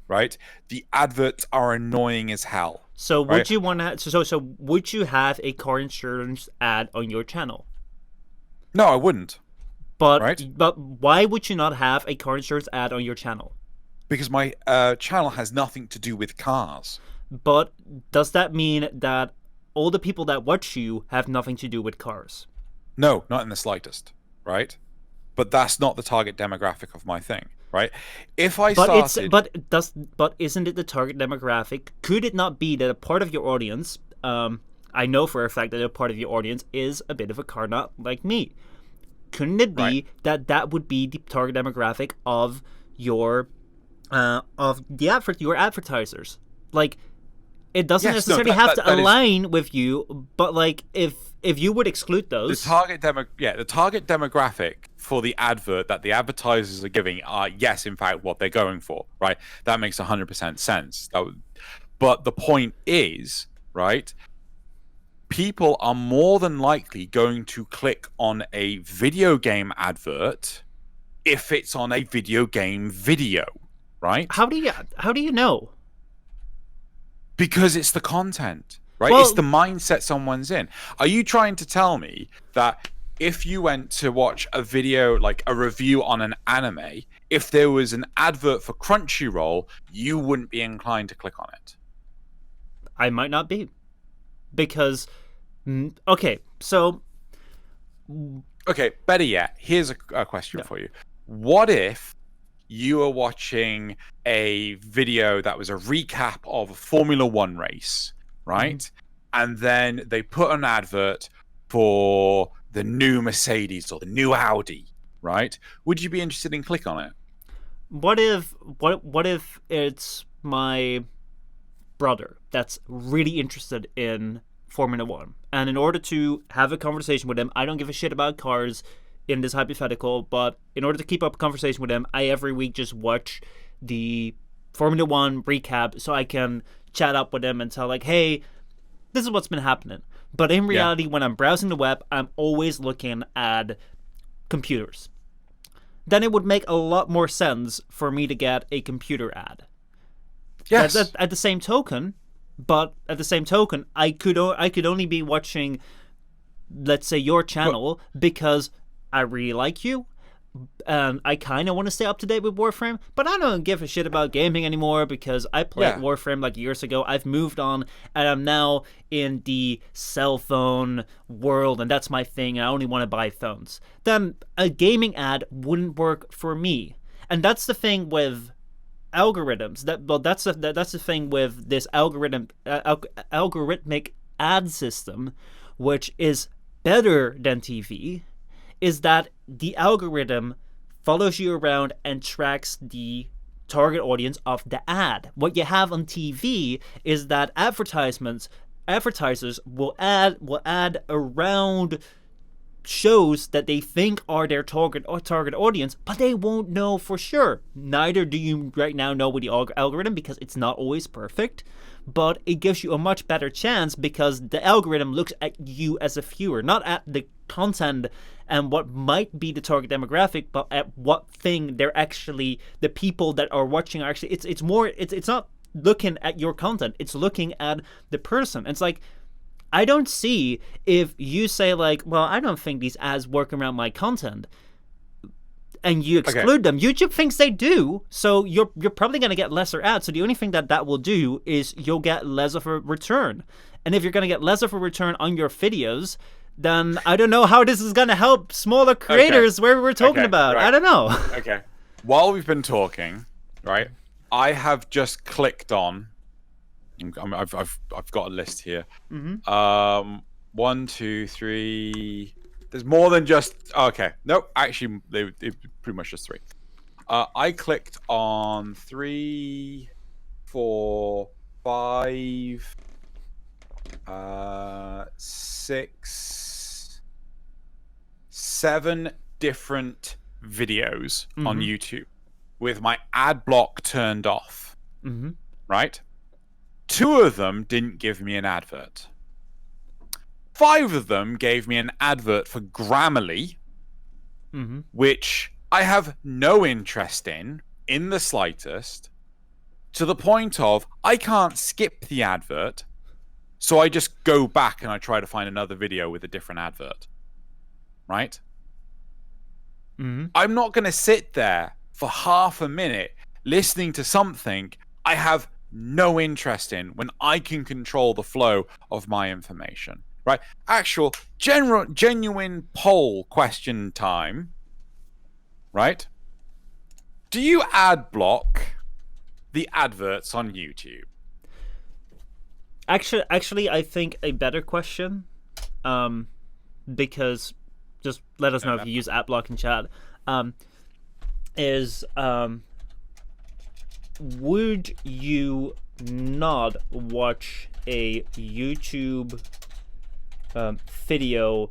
S2: right? The adverts are annoying as hell.
S1: So would you want to? So would you have a car insurance ad on your channel?
S2: No, I wouldn't.
S1: But why would you not have a car insurance ad on your channel?
S2: Because my channel has nothing to do with cars.
S1: But does that mean that all the people that watch you have nothing to do with cars?
S2: No, not in the slightest, right? But that's not the target demographic of my thing. Right? If I started...
S1: But isn't it the target demographic? Could it not be that a part of your audience, I know for a fact that a part of your audience is a bit of a car nut like me. Couldn't it be that would be the target demographic of your your advertisers? Like, it doesn't necessarily have to align with you, but like if you would exclude those,
S2: the target demographic for the advert that the advertisers are giving are, yes, in fact, what they're going for, right? That makes 100% sense. But the point is, right, people are more than likely going to click on a video game advert if it's on a video game video, right?
S1: How do you know?
S2: Because it's the content, right? Well, it's the mindset someone's in. Are you trying to tell me that if you went to watch a video, like a review on an anime, if there was an advert for Crunchyroll, you wouldn't be inclined to click on it?
S1: I might not be. Because, okay, so...
S2: Okay, better yet, here's a question for you. What if you were watching a video that was a recap of a Formula One race, right? And then they put an advert for the new Mercedes or the new Audi, right? Would you be interested in click on it?
S1: What if it's my brother that's really interested in Formula One, and in order to have a conversation with him, I don't give a shit about cars in this hypothetical, but in order to keep up a conversation with him, I every week just watch the Formula One recap so I can chat up with him and tell like, hey, this is what's been happening. But in reality, when I'm browsing the web, I'm always looking at computers. Then it would make a lot more sense for me to get a computer ad.
S2: Yes.
S1: At the same token, I could only be watching, let's say, your channel because I really like you. I kind of want to stay up to date with Warframe, but I don't give a shit about gaming anymore because I played Warframe like years ago. I've moved on, and I'm now in the cell phone world, and that's my thing, and I only want to buy phones. Then a gaming ad wouldn't work for me. And that's the thing with algorithms. That's the thing with this algorithmic ad system, which is better than TV, is that the algorithm follows you around and tracks the target audience of the ad. What you have on TV is that advertisers will add around shows that they think are their target audience, but they won't know for sure. Neither do you right now know with the algorithm, because it's not always perfect, but it gives you a much better chance because the algorithm looks at you as a viewer, not at the content and what might be the target demographic, but at what thing they're actually, the people that are watching are actually, it's not looking at your content, it's looking at the person. It's like, I don't see if you say like, well, I don't think these ads work around my content, and you exclude them. YouTube thinks they do, so you're probably going to get lesser ads. So the only thing that will do is you'll get less of a return. And if you're going to get less of a return on your videos, then I don't know how this is going to help smaller creators where we're talking about. Right. I don't know.
S2: Okay. While we've been talking, right, I have just clicked on, I've got a list here. Mm-hmm. 1, 2, 3. There's more than just. Okay, nope. Actually, they pretty much just 3. I clicked on 3, 4, 5, 6, 7 different videos on YouTube with my ad block turned off. Mm-hmm. Right. 2 of them didn't give me an advert. 5 of them gave me an advert for Grammarly, which I have no interest in the slightest, to the point of I can't skip the advert, so I just go back and I try to find another video with a different advert. Right? I'm not going to sit there for half a minute listening to something I have no interest in when I can control the flow of my information. Right? Actual, genuine poll question time. Right? Do you ad block the adverts on YouTube?
S1: Actually, I think a better question, because just let us know if you use ad block in chat, is would you not watch a YouTube video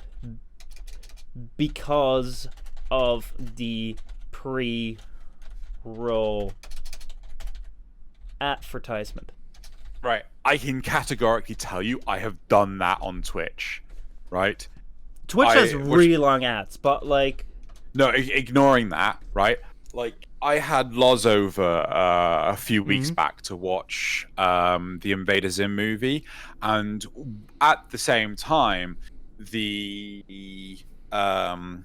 S1: because of the pre-roll advertisement?
S2: Right. I can categorically tell you I have done that on Twitch. Right?
S1: Twitch has really long ads, but like...
S2: No, ignoring that, right? Like, I had Loz over a few weeks back to watch the Invader Zim movie, and at the same time, the I'm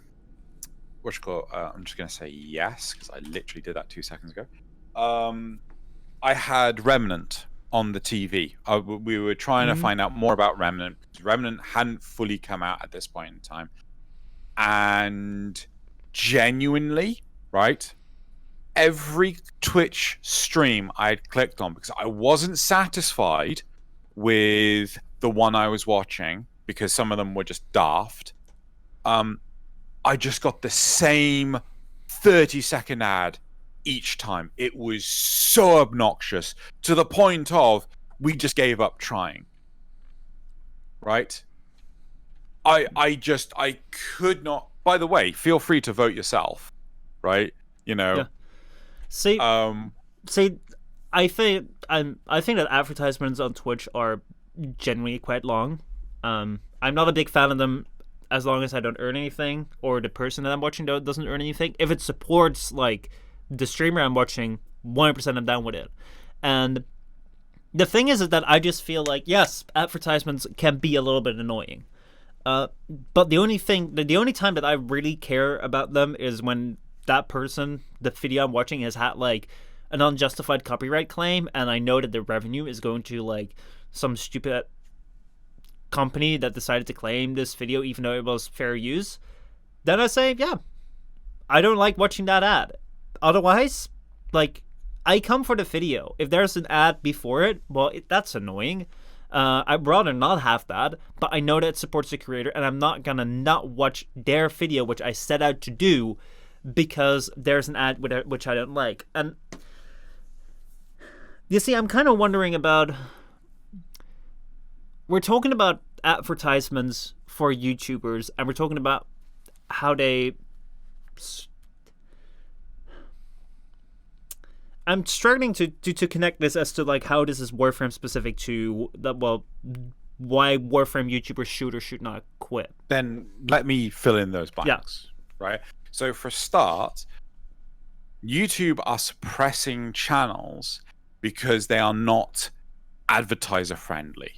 S2: just gonna say yes because I literally did that 2 seconds ago. I had Remnant on the TV. We were trying to find out more about Remnant because Remnant hadn't fully come out at this point in time, and genuinely, right? Every Twitch stream I had clicked on, because I wasn't satisfied with the one I was watching because some of them were just daft. I just got the same 30-second ad each time. It was so obnoxious to the point of we just gave up trying. Right? I could not. By the way, feel free to vote yourself. Right? You know.
S1: Yeah. See, I think that advertisements on Twitch are generally quite long. I'm not a big fan of them as long as I don't earn anything, or the person that I'm watching doesn't earn anything. If it supports like the streamer I'm watching, 100% I'm down with it. And the thing is that I just feel like, yes, advertisements can be a little bit annoying. But the only time that I really care about them is when that person, the video I'm watching, has had like an unjustified copyright claim, and I know that the revenue is going to like some stupid company that decided to claim this video even though it was fair use. Then I say, yeah, I don't like watching that ad. Otherwise, like, I come for the video. If there's an ad before it, well, that's annoying. I'd rather not have that, but I know that it supports the creator, and I'm not gonna not watch their video, which I set out to do, because there's an ad which I don't like. And you see, I'm kind of wondering about... We're talking about advertisements for YouTubers, and we're talking about how they... I'm struggling to connect this as to like how this is Warframe specific to the, well, why Warframe YouTubers should or should not quit.
S2: Then let me fill in those blanks. Yeah. Right. So for a start, YouTube are suppressing channels because they are not advertiser friendly.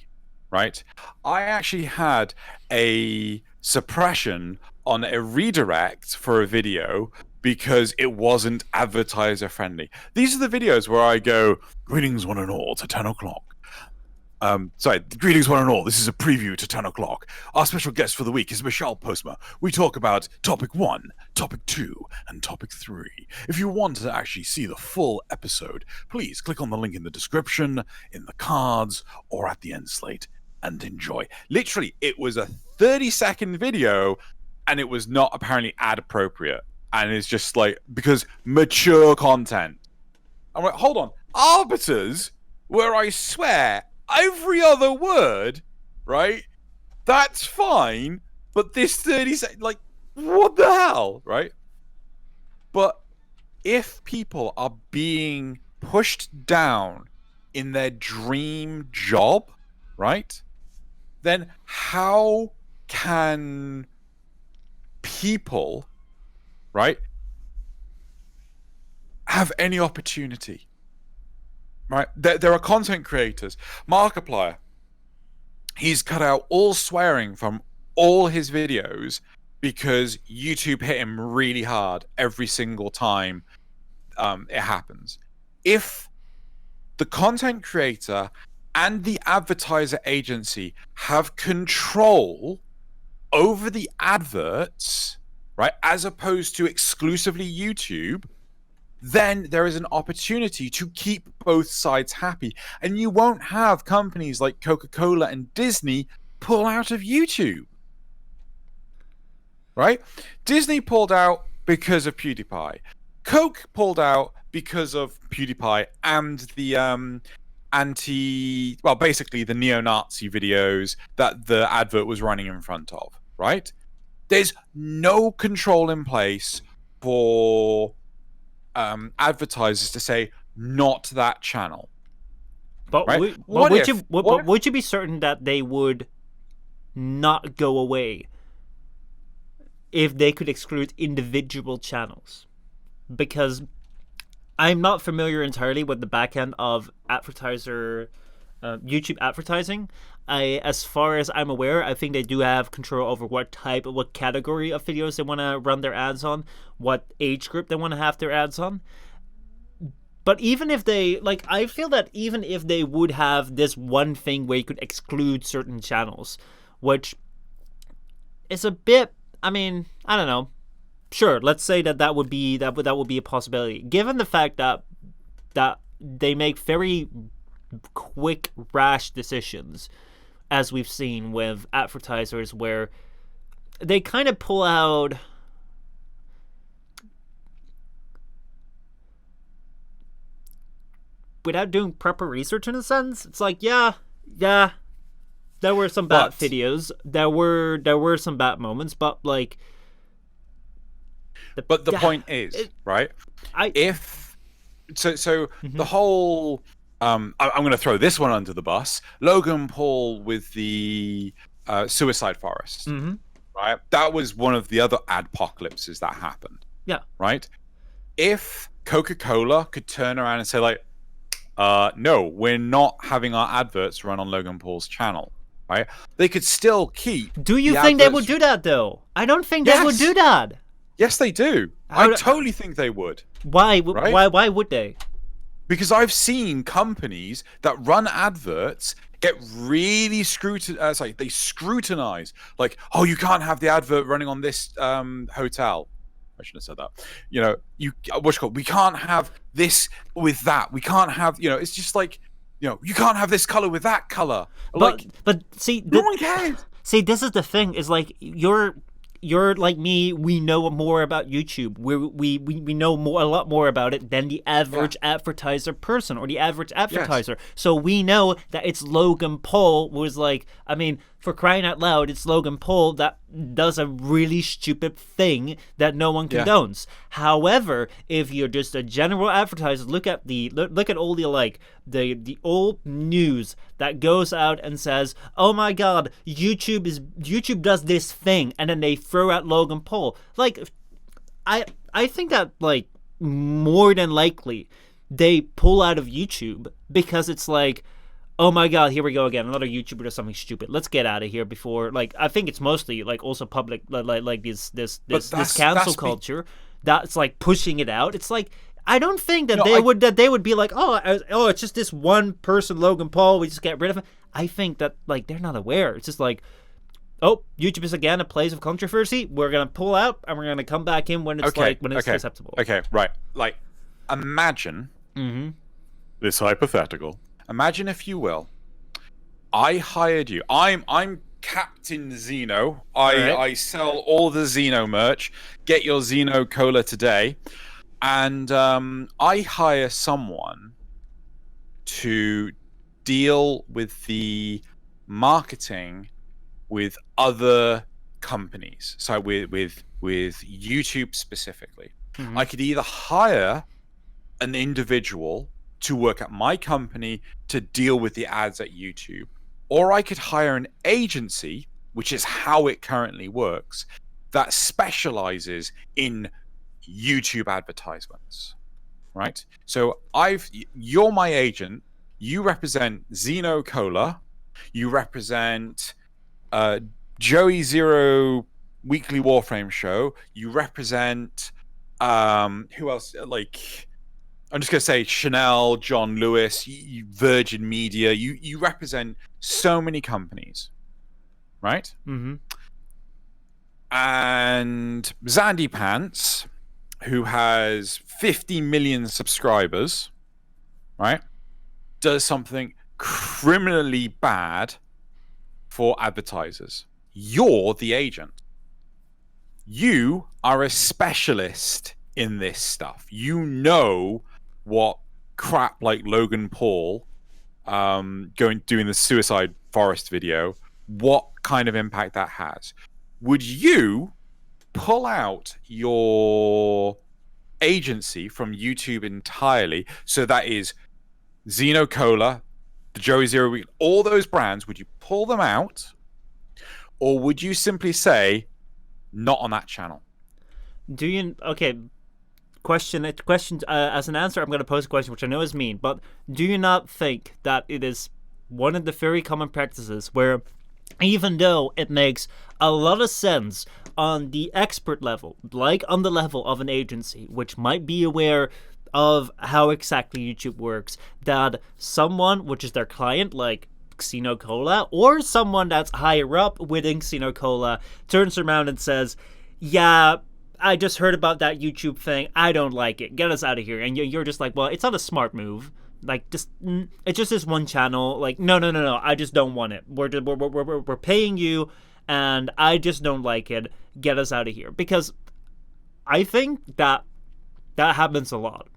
S2: Right. I actually had a suppression on a redirect for a video because it wasn't advertiser friendly. These are the videos where I go, greetings one and all to 10 o'clock. Greetings one and all. This is a preview to 10 o'clock. Our special guest for the week is Michelle Postma. We talk about topic 1, topic 2, and topic 3. If you want to actually see the full episode, please click on the link in the description, in the cards, or at the end slate and enjoy. Literally, it was a 30-second video and it was not apparently ad appropriate. And it's just like, because mature content. I'm like, hold on. Arbiters, where I swear every other word, right? That's fine. But this 30 seconds, like, what the hell, right? But if people are being pushed down in their dream job, right? Then how can people, right, have any opportunity, right? There are content creators. Markiplier, he's cut out all swearing from all his videos because YouTube hit him really hard every single time it happens. If the content creator and the advertiser agency have control over the adverts, right, as opposed to exclusively YouTube, then there is an opportunity to keep both sides happy. And you won't have companies like Coca-Cola and Disney pull out of YouTube. Right? Disney pulled out because of PewDiePie. Coke pulled out because of PewDiePie and the basically the neo-Nazi videos that the advert was running in front of, right? There's no control in place for advertisers to say, not that channel.
S1: But,
S2: right?
S1: would you be certain that they would not go away if they could exclude individual channels? Because I'm not familiar entirely with the back end of YouTube advertising. As far as I'm aware, I think they do have control over what category of videos they want to run their ads on, what age group they want to have their ads on. But even if they, like, I feel that even if they would have this one thing where you could exclude certain channels, which is a bit, I mean, I don't know. Sure, let's say that would be a possibility. Given the fact that they make very quick, rash decisions, as we've seen with advertisers, where they kind of pull out without doing proper research in a sense. It's like, yeah, there were some bad videos. There were some bad moments, but like...
S2: the point is, right? The whole... I'm going to throw this one under the bus. Logan Paul with the Suicide Forest, right? That was one of the other adpocalypses that happened.
S1: Yeah.
S2: Right? If Coca-Cola could turn around and say, like, no, we're not having our adverts run on Logan Paul's channel, right? They could still keep.
S1: Do you think they would do that though? I don't think they would do that.
S2: Yes, they do. I totally think they would.
S1: Why?
S2: Right?
S1: Why would they?
S2: Because I've seen companies that run adverts get really scrutinized. They scrutinize. Like, oh, you can't have the advert running on this hotel. I shouldn't have said that. You know, we can't have this with that. We can't have, it's just like, you can't have this color with that color.
S1: But see,
S2: no one cares.
S1: See, this is the thing. Is like you're like me. We know more about YouTube. We know a lot more about it than the average advertiser person or the average advertiser. Yes. So we know that it's Logan Paul was like, I mean, for crying out loud, it's Logan Paul that does a really stupid thing that no one condones. However, if you're just a general advertiser, look at all the the old news that goes out and says, "Oh my God, YouTube does this thing," and then they throw out Logan Paul. Like, I think that like more than likely they pull out of YouTube because it's like, oh my God, here we go again. Another YouTuber does something stupid. Let's get out of here before. Like, I think it's mostly like also public, like this cancel culture that's like pushing it out. It's like, I don't think that they would be like, oh, it's just this one person, Logan Paul. We just get rid of him. I think that like they're not aware. It's just like, oh, YouTube is again a place of controversy. We're gonna pull out and we're gonna come back in when it's when it's acceptable.
S2: Okay, right. Like, imagine this hypothetical. Imagine, if you will, I hired you. I'm Captain Xeno. I sell all the Xeno merch. Get your Xeno Cola today. And I hire someone to deal with the marketing with other companies. So with YouTube specifically. I could either hire an individual to work at my company to deal with the ads at YouTube, or I could hire an agency, which is how it currently works, that specializes in YouTube advertisements, right? So you're my agent. You represent Xeno Cola. You represent Joey Zero Weekly Warframe Show. You represent who else? Like, I'm just going to say Chanel, John Lewis, Virgin Media. You represent so many companies, right? And Zandy Pants, who has 50 million subscribers, right, does something criminally bad for advertisers. You're the agent. You are a specialist in this stuff. You know what crap like Logan Paul doing the Suicide Forest video, what kind of impact that has. Would you pull out your agency from YouTube entirely? So that is Xeno Cola, the Joey Zero Week, all those brands. Would you pull them out, or would you simply say, not on that channel?
S1: Question as an answer, I'm going to pose a question which I know is mean, but do you not think that it is one of the very common practices where, even though it makes a lot of sense on the expert level, like on the level of an agency, which might be aware of how exactly YouTube works, that someone, which is their client, like Xenocola, or someone that's higher up within Xenocola, turns around and says, yeah, I just heard about that YouTube thing. I don't like it. Get us out of here. And you're just like, well, it's not a smart move. Like, it's just this one channel. Like, no. I just don't want it. We're paying you, and I just don't like it. Get us out of here. Because I think that happens a lot.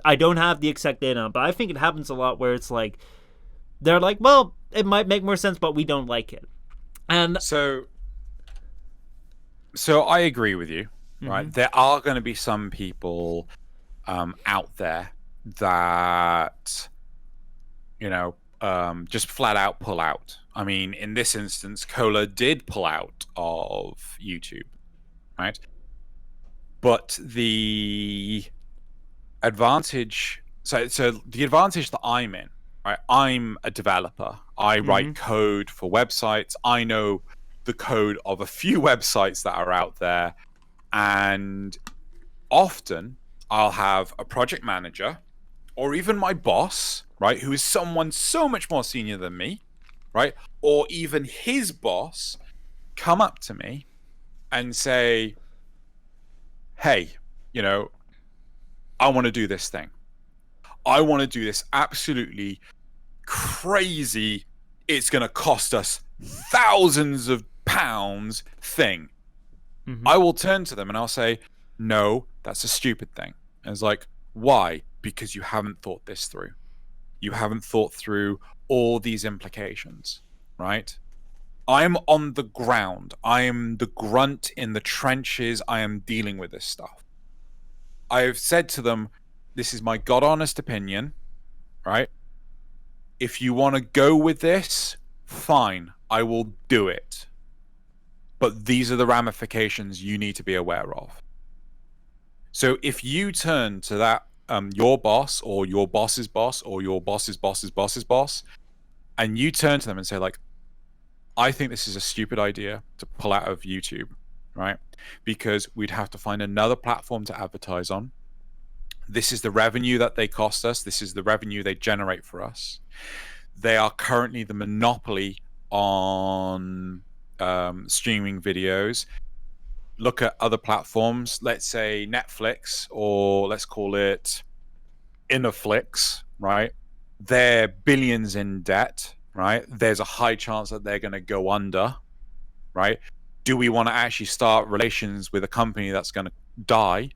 S1: I don't have the exact data, but I think it happens a lot where it's like, they're like, well, it might make more sense, but we don't like it. And
S2: so I agree with you. Right, there are going to be some people out there that just flat out pull out. I mean, in this instance, Cola did pull out of YouTube, right? But the advantage, so the advantage that I'm in, right? I'm a developer. I write code for websites. I know the code of a few websites that are out there. And often I'll have a project manager or even my boss, right, who is someone so much more senior than me, right? Or even his boss come up to me and say, hey, you know, I want to do this thing. I want to do this absolutely crazy, it's going to cost us thousands of pounds thing. I will turn to them and I'll say, no, that's a stupid thing. And it's like, why? Because you haven't thought this through. You haven't thought through all these implications, right? I'm on the ground. I am the grunt in the trenches. I am dealing with this stuff. I've said to them, this is my God honest opinion, right? If you want to go with this, fine, I will do it. But these are the ramifications you need to be aware of. So if you turn to that, your boss or your boss's boss or your boss's boss's boss's boss, and you turn to them and say, like, I think this is a stupid idea to pull out of YouTube, right? Because we'd have to find another platform to advertise on. This is the revenue that they cost us. This is the revenue they generate for us. They are currently the monopoly on streaming videos. Look at other platforms, let's say Netflix, or let's call it Innoflix, right? They're billions in debt, right? There's a high chance that they're going to go under, right? Do we want to actually start relations with a company that's going to die?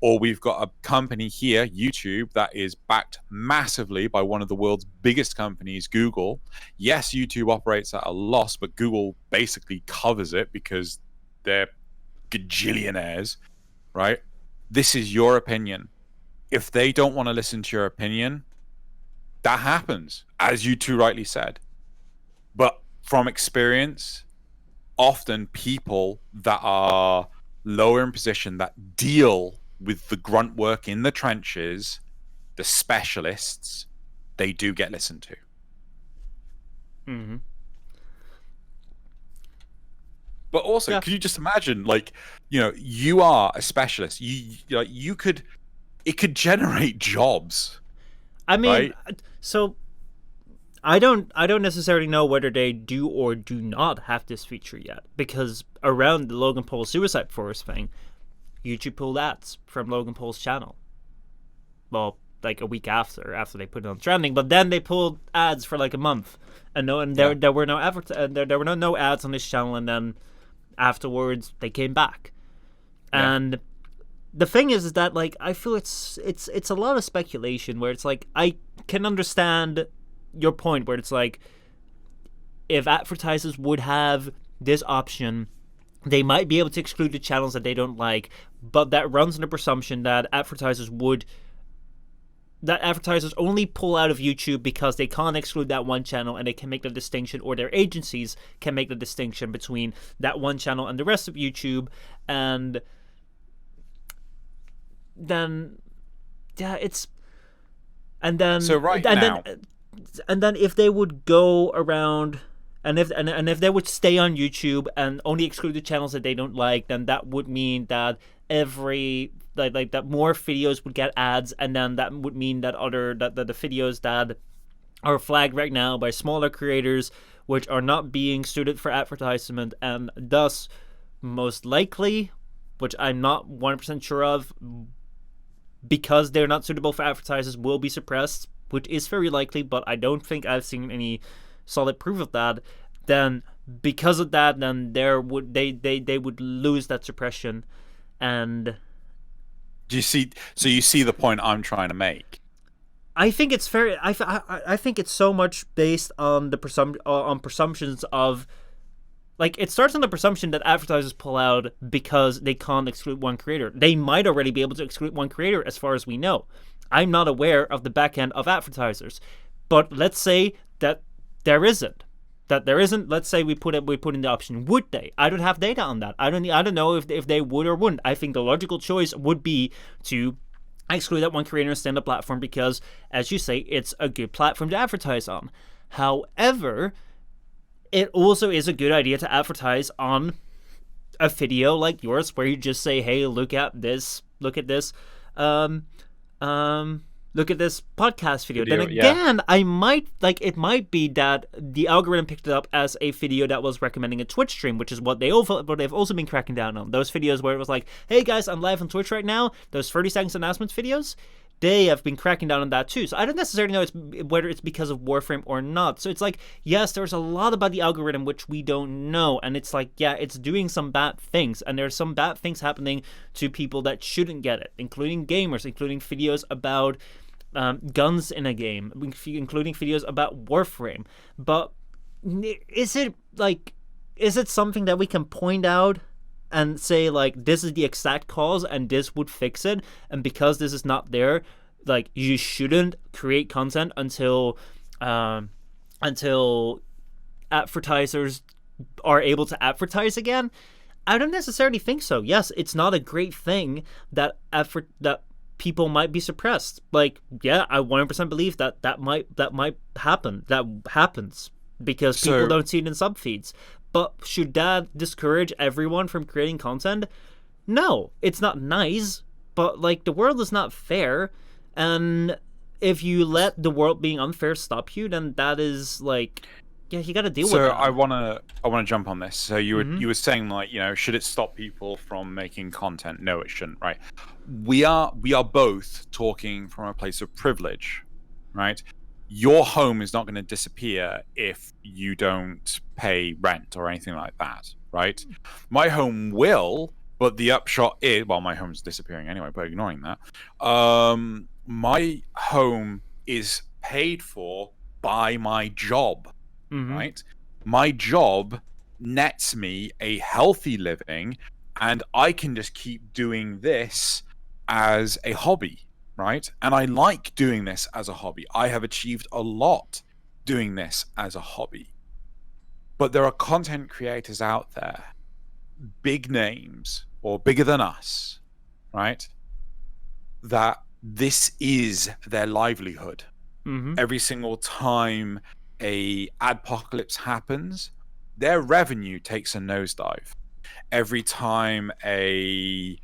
S2: Or we've got a company here, YouTube, that is backed massively by one of the world's biggest companies, Google. Yes, YouTube operates at a loss, but Google basically covers it because they're gajillionaires, right? This is your opinion. If they don't want to listen to your opinion, that happens, as you two rightly said. But from experience, often people that are lower in position, that deal with the grunt work in the trenches, the specialists, they do get listened to. But also, Could you just imagine, like, you know, you are a specialist. You could, it could generate jobs.
S1: I mean,
S2: right?
S1: So I don't necessarily know whether they do or do not have this feature yet, because around the Logan Paul suicide forest thing, YouTube pulled ads from Logan Paul's channel. Well, like a week after they put it on trending, but then they pulled ads for like a month, and there were no there were no ads on this channel, and then afterwards they came back. And the thing is that, like, I feel it's a lot of speculation, where it's like, I can understand your point where it's like, if advertisers would have this option, they might be able to exclude the channels that they don't like, but that runs on the presumption that advertisers only pull out of YouTube because they can't exclude that one channel, and they can make the distinction, or their agencies can make the distinction between that one channel and the rest of YouTube. And then and then if they would go around, and if they would stay on YouTube and only exclude the channels that they don't like, then that would mean that that more videos would get ads, and then that would mean that the videos that are flagged right now by smaller creators, which are not being suited for advertisement, and thus most likely, which I'm not 100% sure of, because they're not suitable for advertisers, will be suppressed, which is very likely, but I don't think I've seen any solid proof of that. Then because of that, then they would lose that suppression. And
S2: do you see? So you see the point I'm trying to make?
S1: I think it's very. I think it's so much based on the presumptions of, like, it starts on the presumption that advertisers pull out because they can't exclude one creator. They might already be able to exclude one creator, as far as we know. I'm not aware of the back end of advertisers, but let's say that there isn't. Let's say we put in the option. Would they? I don't have data on that. I don't know if they would or wouldn't. I think the logical choice would be to I exclude that one creator and stand-up platform because, as you say, it's a good platform to advertise on. However, it also is a good idea to advertise on a video like yours where you just say, hey, look at this, look at this podcast video. Then again, I might, like, it might be that the algorithm picked it up as a video that was recommending a Twitch stream, which is what they've also been cracking down on. Those videos where it was like, hey guys, I'm live on Twitch right now, those 30 seconds announcements videos, they have been cracking down on that too. So I don't necessarily know whether it's because of Warframe or not. So it's like, yes, there's a lot about the algorithm which we don't know. And it's like, yeah, it's doing some bad things. And there's some bad things happening to people that shouldn't get it, including gamers, including videos about guns in a game, including videos about Warframe. But is it something that we can point out and say, like, this is the exact cause and this would fix it, and because this is not there, like, you shouldn't create content until advertisers are able to advertise again? I don't necessarily think so. Yes, it's not a great thing that people might be suppressed. Like, yeah, I 100% believe that might happen. That happens because people don't see it in subfeeds. But should that discourage everyone from creating content? No, it's not nice, but, like, the world is not fair, and if you let the world being unfair stop you, then that is, like, yeah, you got to deal with that.
S2: So I wanna jump on this. So you were saying, like, you know, should it stop people from making content? No, it shouldn't, right? We are both talking from a place of privilege, right? Your home is not going to disappear if you don't pay rent or anything like that, right? My home will, but the upshot is, well, my home's disappearing anyway, but ignoring that, my home is paid for by my job, right? My job nets me a healthy living, and I can just keep doing this as a hobby. Right? And I like doing this as a hobby. I have achieved a lot doing this as a hobby. But there are content creators out there, big names or bigger than us, right? That this is their livelihood. Every single time a adpocalypse happens, their revenue takes a nosedive. Every time a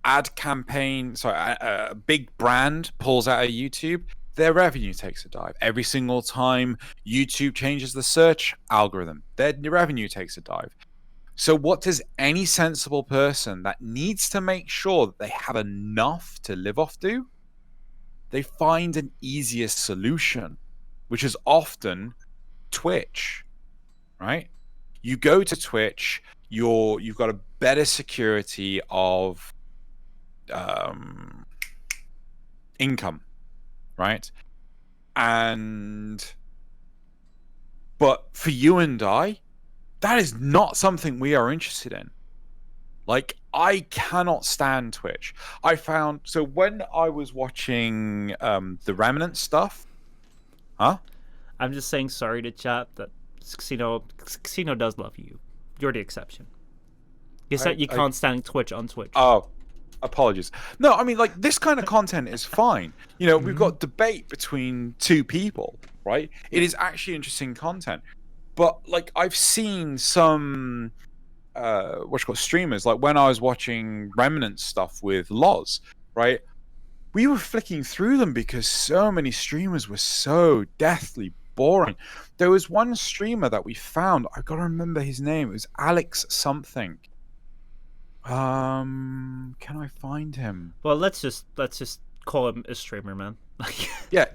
S2: ad campaign, a big brand pulls out of YouTube, their revenue takes a dive. Every single time YouTube changes the search algorithm, their revenue takes a dive. So what does any sensible person that needs to make sure that they have enough to live off do? They find an easier solution, which is often Twitch, right? You go to Twitch, you've got a better security of income, right? But for you and I, that is not something we are interested in. Like, I cannot stand Twitch. So when I was watching the Remnant stuff,
S1: I'm just saying sorry to chat that Xeno does love you. You're the exception. You said you can't stand Twitch on Twitch.
S2: Oh, apologies. No, I mean, like, this kind of content is fine. You know, we've got debate between two people, right? It is actually interesting content. But, like, I've seen some streamers, like when I was watching Remnant stuff with Loz, right? We were flicking through them because so many streamers were so deathly boring. There was one streamer that we found, I gotta remember his name, it was Alex something. Can I find him?
S1: Well, let's just call him a streamer, man.
S2: Yeah.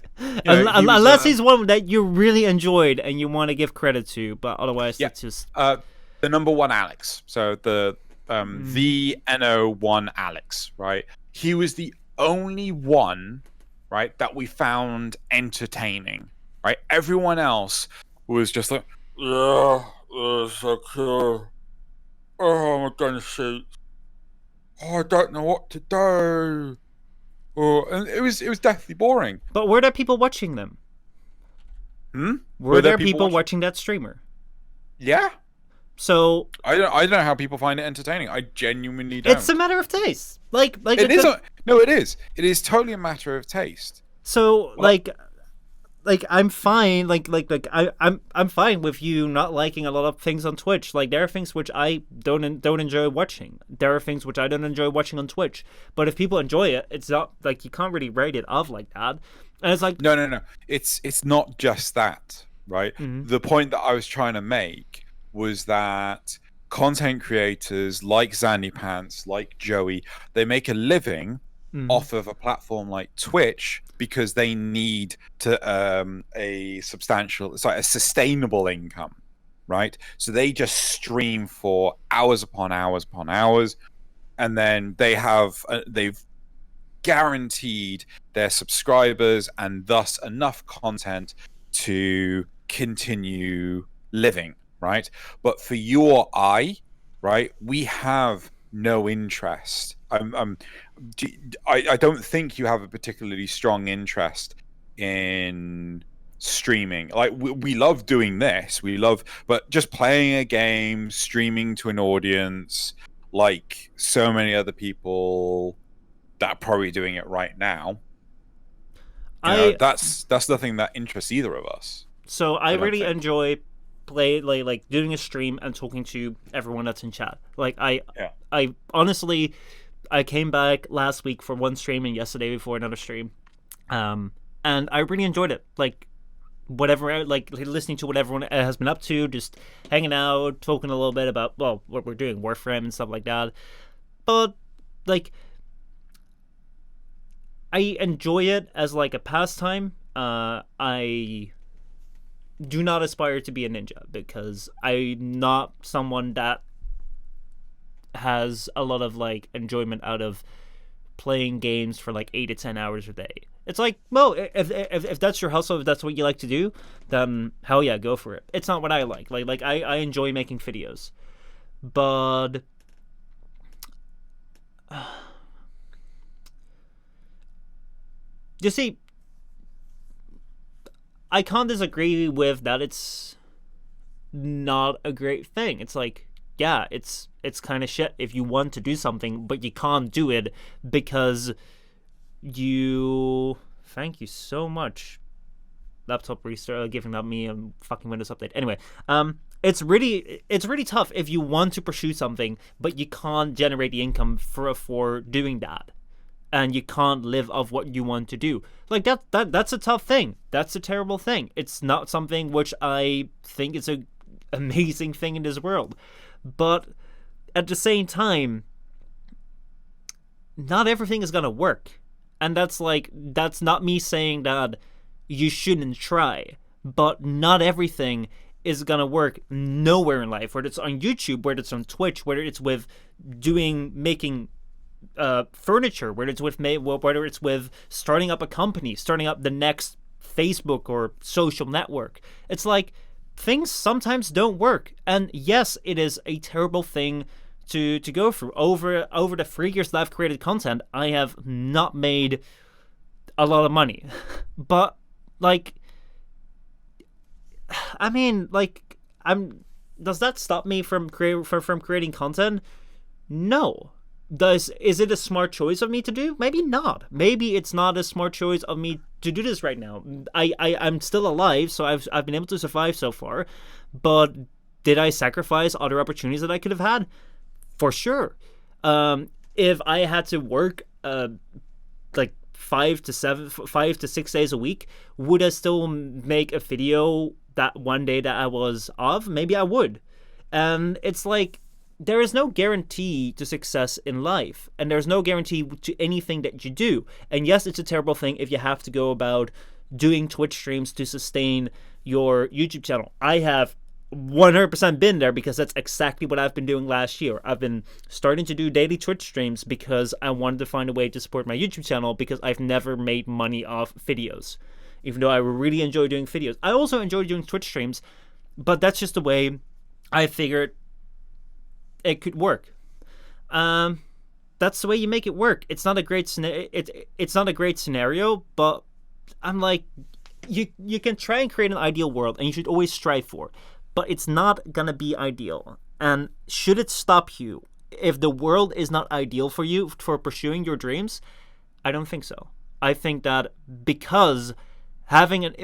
S1: Unless he's one that you really enjoyed and you want to give credit to, but otherwise, it's just
S2: the number one Alex. So the NO1 Alex, right? He was the only one, right, that we found entertaining, right? Everyone else was just like, yeah, it's okay. Oh, my gun sheet. Oh, I don't know what to do. Oh, and it was deathly boring.
S1: But were there people watching them? Were there people watching that streamer?
S2: Yeah.
S1: So
S2: I don't know how people find it entertaining. I genuinely don't.
S1: it's a matter of taste. Like
S2: It is. No, it is. It is totally a matter of taste.
S1: so
S2: Well,
S1: like I'm fine. I'm fine with you not liking a lot of things on Twitch. Like there are things which I don't enjoy watching. There are things which I don't enjoy watching on Twitch. But if people enjoy it, it's not like you can't really rate it off like that. And it's like
S2: no. It's not just that, right?
S1: mm-hmm.
S2: The point that I was trying to make was that content creators like Zandy Pants, like Joey, they make a living off of a platform like Twitch because they need to a sustainable income, right? So they just stream for hours upon hours upon hours, and then they've guaranteed their subscribers and thus enough content to continue living, right? But for you or I, right, we have no interest. I don't think you have a particularly strong interest in streaming. Like we love doing this, but just playing a game, streaming to an audience, like so many other people that are probably doing it right now. That's nothing that interests either of us.
S1: So I really enjoy like doing a stream and talking to everyone that's in chat. Like I honestly, I came back last week for one stream and yesterday before another stream, and I really enjoyed it. Like whatever, like listening to what everyone has been up to, just hanging out, talking a little bit about what we're doing, Warframe and stuff like that. But like, I enjoy it as like a pastime. I do not aspire to be a ninja because I'm not someone that has a lot of like enjoyment out of playing games for like 8 to 10 hours a day. It's like, well, if that's your hustle, if that's what you like to do, then hell yeah, go for it. It's not what I like. Like I enjoy making videos, but you see, I can't disagree with that. It's not a great thing. It's like, yeah, it's kind of shit if you want to do something, but you can't do it because you... Thank you so much. Laptop restart, giving up me a fucking Windows update. Anyway, it's really tough if you want to pursue something, but you can't generate the income for doing that. And you can't live off what you want to do. Like that's a tough thing. That's a terrible thing. It's not something which I think is a amazing thing in this world. But at the same time, not everything is gonna work. And that's not me saying that you shouldn't try. But not everything is gonna work nowhere in life. Whether it's on YouTube, whether it's on Twitch, whether it's with making furniture, whether it's with starting up a company, starting up the next Facebook or social network. It's like things sometimes don't work, and yes, it is a terrible thing to go through. Over the 3 years that I've created content, I have not made a lot of money, but like, I mean, like, does that stop me from creating content? No. Is it a smart choice of me to do? Maybe not. Maybe it's not a smart choice of me to do this right now. I'm still alive, so I've been able to survive so far. But did I sacrifice other opportunities that I could have had? For sure. If I had to work like 5 to 6 days a week, would I still make a video that one day that I was off? Maybe I would. And it's like, there is no guarantee to success in life, and there's no guarantee to anything that you do. And yes, it's a terrible thing if you have to go about doing Twitch streams to sustain your YouTube channel. I have 100% been there because that's exactly what I've been doing last year. I've been starting to do daily Twitch streams because I wanted to find a way to support my YouTube channel because I've never made money off videos. Even though I really enjoy doing videos. I also enjoy doing Twitch streams, but that's just the way I figured it could work. That's the way you make it work. It's not a great it's not a great scenario, but I'm like, you can try and create an ideal world, and you should always strive for. but it's not gonna be ideal. And should it stop you if the world is not ideal for you for pursuing your dreams? I don't think so. I think that because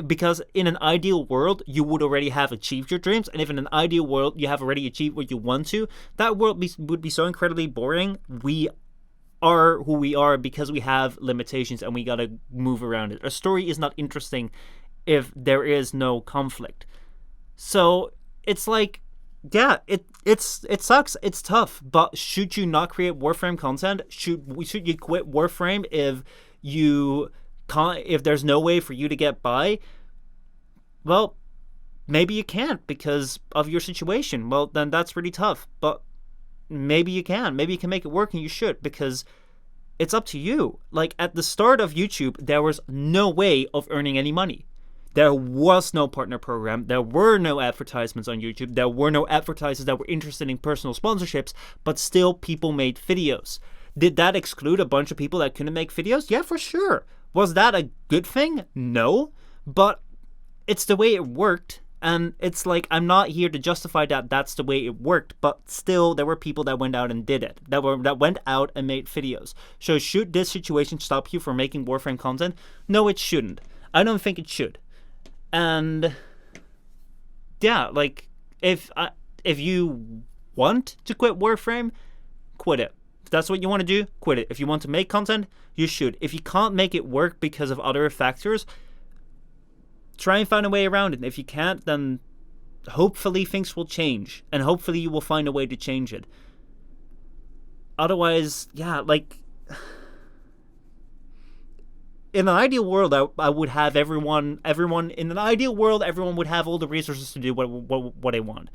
S1: because in an ideal world you would already have achieved your dreams, and if in an ideal world you have already achieved what you want to, that world would be so incredibly boring. We are who we are because we have limitations and we gotta move around it. A story is not interesting if there is no conflict. So it's like, yeah, it sucks. It's tough. But should you not create Warframe content? Should you quit Warframe if you can't? If there's no way for you to get by? Well, maybe you can't because of your situation. Well, then that's really tough. But maybe you can. Maybe you can make it work, and you should, because it's up to you. Like at the start of YouTube, there was no way of earning any money. There was no partner program. There were no advertisements on YouTube. There were no advertisers that were interested in personal sponsorships, but still people made videos. Did that exclude a bunch of people that couldn't make videos? Yeah, for sure. Was that a good thing? No. But it's the way it worked. And it's like, I'm not here to justify that that's the way it worked, but still there were people that went out and did it. That went out and made videos. So should this situation stop you from making Warframe content? No, it shouldn't. I don't think it should. And yeah, like if you want to quit Warframe, quit it. If that's what you want to do, quit it. If you want to make content, you should. If you can't make it work because of other factors, try and find a way around it. If you can't, then hopefully things will change, and hopefully you will find a way to change it. Otherwise, yeah, like in an ideal world, I would have everyone in an ideal world, everyone would have all the resources to do what they want.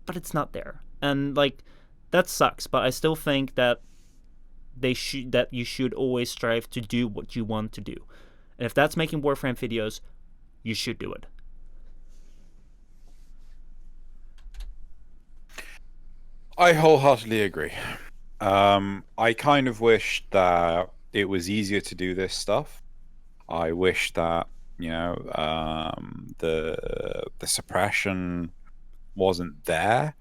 S1: But it's not there. And like that sucks, but I still think that you should always strive to do what you want to do. And if that's making Warframe videos, you should do it.
S2: I wholeheartedly agree. I kind of wish that it was easier to do this stuff. I wish that, you know, the suppression wasn't there.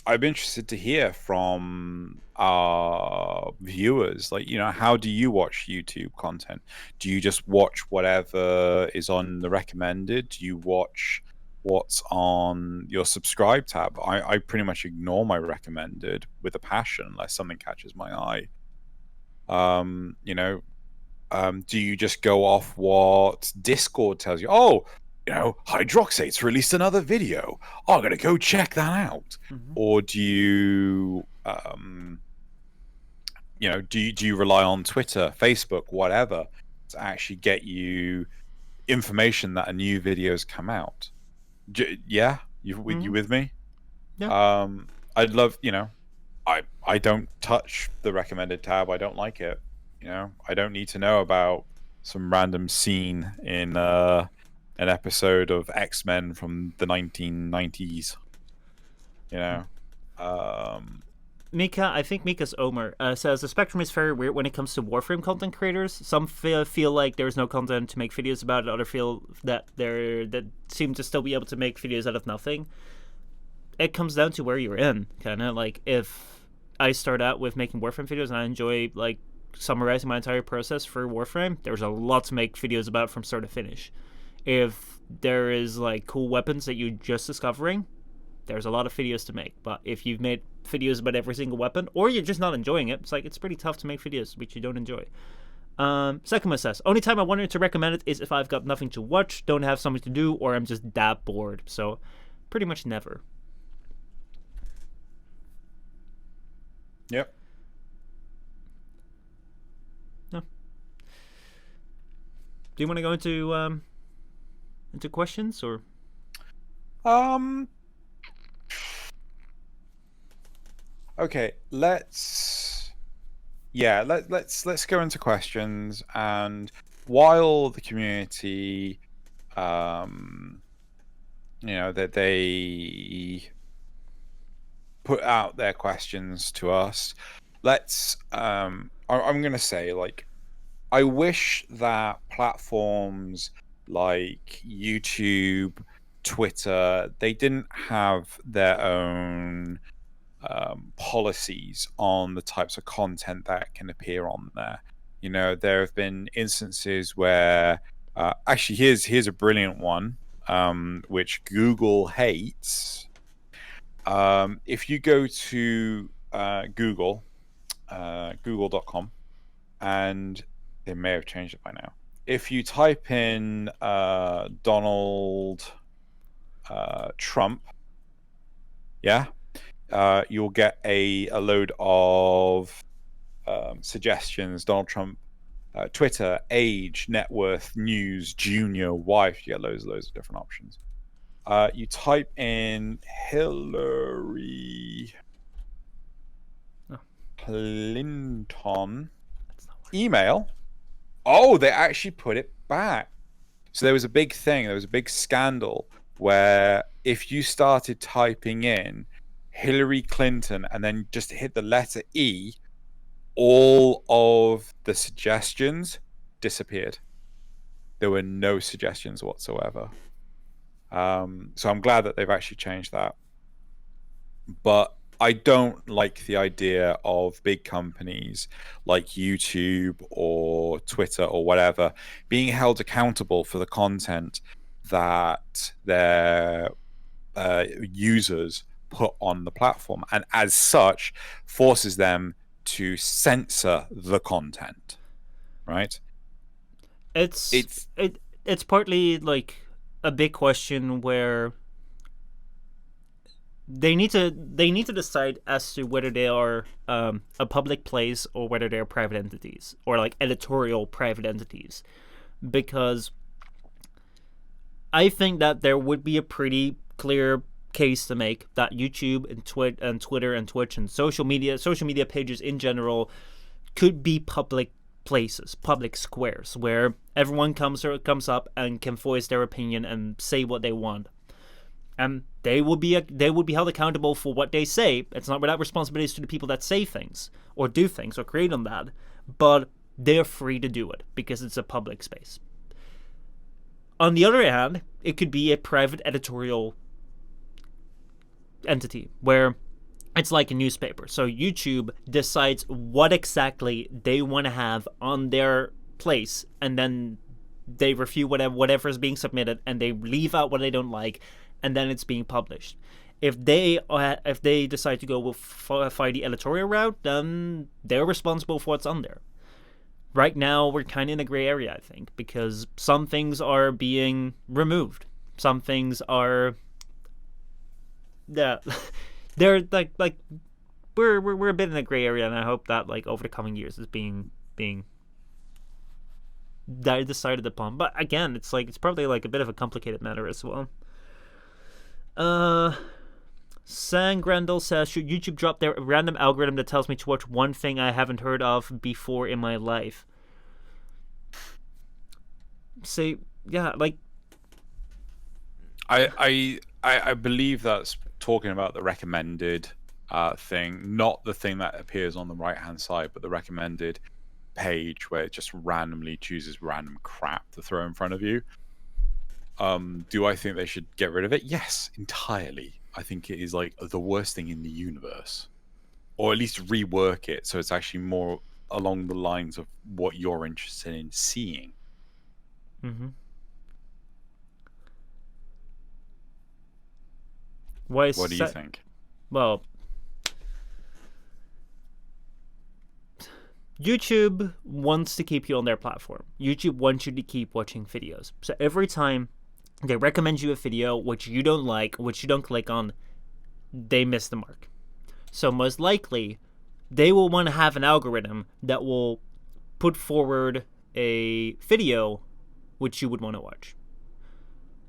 S2: I'd be interested to hear from our viewers, like, you know, how do you watch YouTube content? Do you just watch whatever is on the recommended? Do you watch what's on your subscribe tab? I pretty much ignore my recommended with a passion unless something catches my eye. You know, do you just go off what Discord tells you? Oh, you know, Hydroxate's released another video. Oh, I'm gonna go check that out. Mm-hmm. Or do you, you know, do you rely on Twitter, Facebook, whatever, to actually get you information that a new video's come out? Yeah, you with me?
S1: Yeah.
S2: I'd love, you know, I don't touch the recommended tab. I don't like it. You know, I don't need to know about some random scene in an episode of X-Men from the 1990s. You know,
S1: Mika, I think Mika's Omer says the spectrum is very weird when it comes to Warframe content creators. Some feel like there's no content to make videos about it. Others feel that that seem to still be able to make videos out of nothing. It comes down to where you're in, kind of. Like, if I start out with making Warframe videos and I enjoy, like, summarizing my entire process for Warframe, there's a lot to make videos about from start to finish. If there is, like, cool weapons that you're just discovering, there's a lot of videos to make. But if you've made videos about every single weapon, or you're just not enjoying it, it's pretty tough to make videos which you don't enjoy. Sekima says, only time I wanted to recommend it is if I've got nothing to watch, don't have something to do, or I'm just that bored. So, pretty much never.
S2: Yep.
S1: No. Do you want to go into questions, or?
S2: Okay, let's go into questions. And while the community, you know, that they put out their questions to us, let's I'm gonna say, like, I wish that platforms like YouTube Twitter, they didn't have their own policies on the types of content that can appear on there. You know, there have been instances where actually here's a brilliant one, which Google hates. If you go to Google, google.com, and they may have changed it by now. If you type in Donald Trump, yeah, you'll get a load of suggestions. Donald Trump, Twitter, age, net worth, news, junior, wife. You get loads of different options. You type in Hillary Clinton email. Oh, they actually put it back. So there was a big thing. There was a big scandal where if you started typing in Hillary Clinton and then just hit the letter E, all of the suggestions disappeared. There were no suggestions whatsoever. So I'm glad that they've actually changed that. But I don't like the idea of big companies like YouTube or Twitter or whatever being held accountable for the content that their users put on the platform, and as such forces them to censor the content, right?
S1: It's partly like a big question where they need to decide as to whether they are a public place or whether they're private entities or like editorial private entities, because I think that there would be a pretty clear case to make that YouTube and Twitter and Twitch and social media pages in general could be public places, public squares where everyone comes up and can voice their opinion and say what they want. And they would be held accountable for what they say. It's not without responsibilities to the people that say things or do things or create on that, but they're free to do it because it's a public space. On the other hand, it could be a private editorial entity where it's like a newspaper. So YouTube decides what exactly they want to have on their place, and then they refute whatever is being submitted, and they leave out what they don't like, and then it's being published. If they decide to go with the editorial route, then they're responsible for what's on there. Right now, we're kind of in a gray area, I think, because some things are being removed. Some things are, yeah, they're like we're a bit in a gray area, and I hope that like over the coming years is being decided upon. But again, it's probably like a bit of a complicated matter as well. Sang Grendel says, should YouTube drop their random algorithm that tells me to watch one thing I haven't heard of before in my life? See, yeah, like
S2: I believe that's talking about the recommended thing, not the thing that appears on the right hand side, but the recommended page where it just randomly chooses random crap to throw in front of you. Do I think they should get rid of it? Yes, entirely. I think it is like the worst thing in the universe, or at least rework it so it's actually more along the lines of what you're interested in seeing.
S1: Mm-hmm. What do
S2: you think?
S1: Well, YouTube wants to keep you on their platform. YouTube wants you to keep watching videos. So every time they recommend you a video which you don't like, which you don't click on, they miss the mark. So most likely, they will want to have an algorithm that will put forward a video which you would want to watch.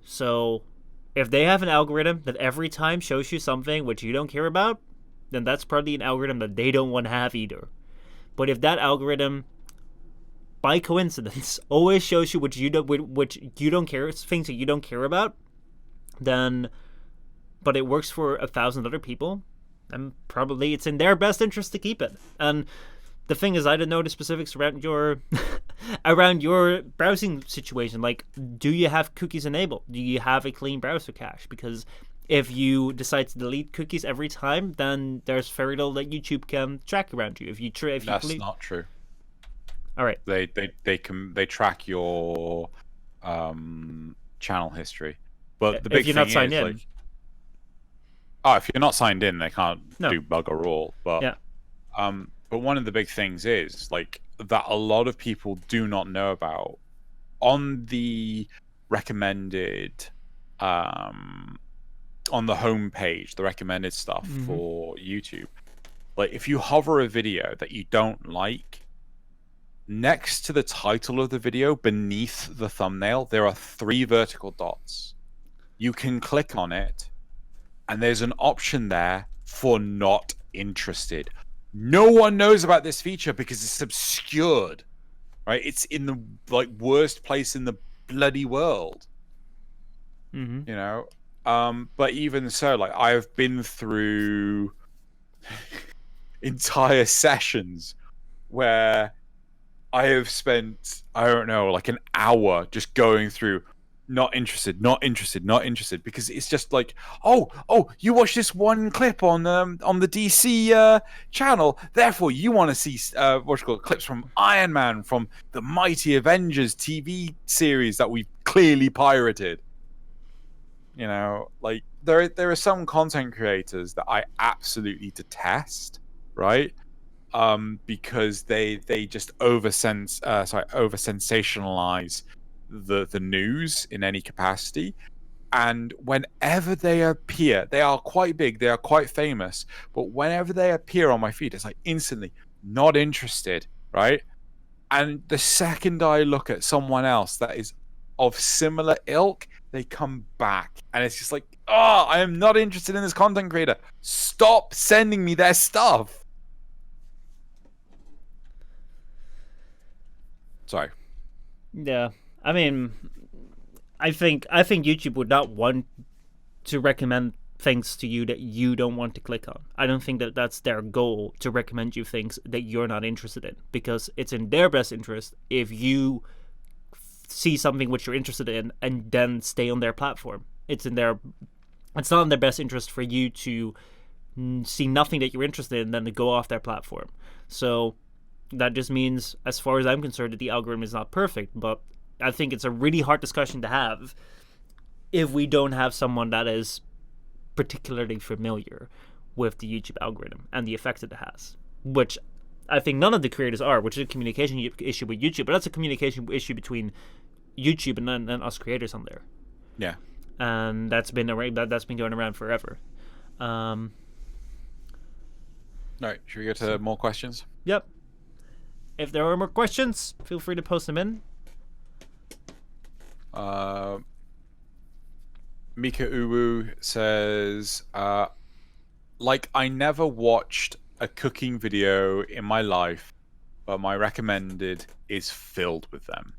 S1: So if they have an algorithm that every time shows you something which you don't care about, then that's probably an algorithm that they don't want to have either. But if that algorithm, by coincidence, always shows you which you don't care, things that you don't care about, then, but it works for 1,000 other people, then probably it's in their best interest to keep it. And the thing is, I don't know the specifics around your around your browsing situation. Like, do you have cookies enabled? Do you have a clean browser cache? Because if you decide to delete cookies every time, then there's very little that YouTube can track around you.
S2: That's not true.
S1: All right.
S2: They track your channel history, but the big
S1: if you're
S2: thing
S1: not signed
S2: is
S1: in.
S2: like, if you're not signed in, they can't do bugger all. But
S1: yeah.
S2: But one of the big things is like that a lot of people do not know about on the recommended on the home page, the recommended stuff for YouTube. Like if you hover a video that you don't like, next to the title of the video, beneath the thumbnail, there are 3 vertical dots. You can click on it, and there's an option there for not interested. No one knows about this feature because it's obscured, right? It's in the like worst place in the bloody world, you know. But even so, like I have been through entire sessions where I have spent, I don't know, like an hour just going through not interested, because it's just like, oh, you watch this one clip on the DC channel, therefore you want to see clips from Iron Man, from the Mighty Avengers TV series that we've clearly pirated. You know, like there are some content creators that I absolutely detest, right? Because they just over sensationalize the news in any capacity, and whenever they appear, they are quite big, they are quite famous, but whenever they appear on my feed, it's like instantly not interested, right? And the second I look at someone else that is of similar ilk, they come back, and it's just like, I am not interested in this content creator. Stop sending me their stuff. Sorry.
S1: Yeah. I mean, I think YouTube would not want to recommend things to you that you don't want to click on. I don't think that that's their goal, to recommend you things that you're not interested in, because it's in their best interest if you see something which you're interested in and then stay on their platform. It's not in their best interest for you to see nothing that you're interested in and then to go off their platform. So that just means, as far as I'm concerned, that the algorithm is not perfect, but I think it's a really hard discussion to have if we don't have someone that is particularly familiar with the YouTube algorithm and the effect that it has, which I think none of the creators are, which is a communication issue with YouTube, but that's a communication issue between YouTube and us creators on there.
S2: Yeah.
S1: And that's been going around forever.
S2: All right, should we go to more questions?
S1: Yep. If there are more questions, feel free to post them in.
S2: Mika Uwu says, like, I never watched a cooking video in my life, but my recommended is filled with them.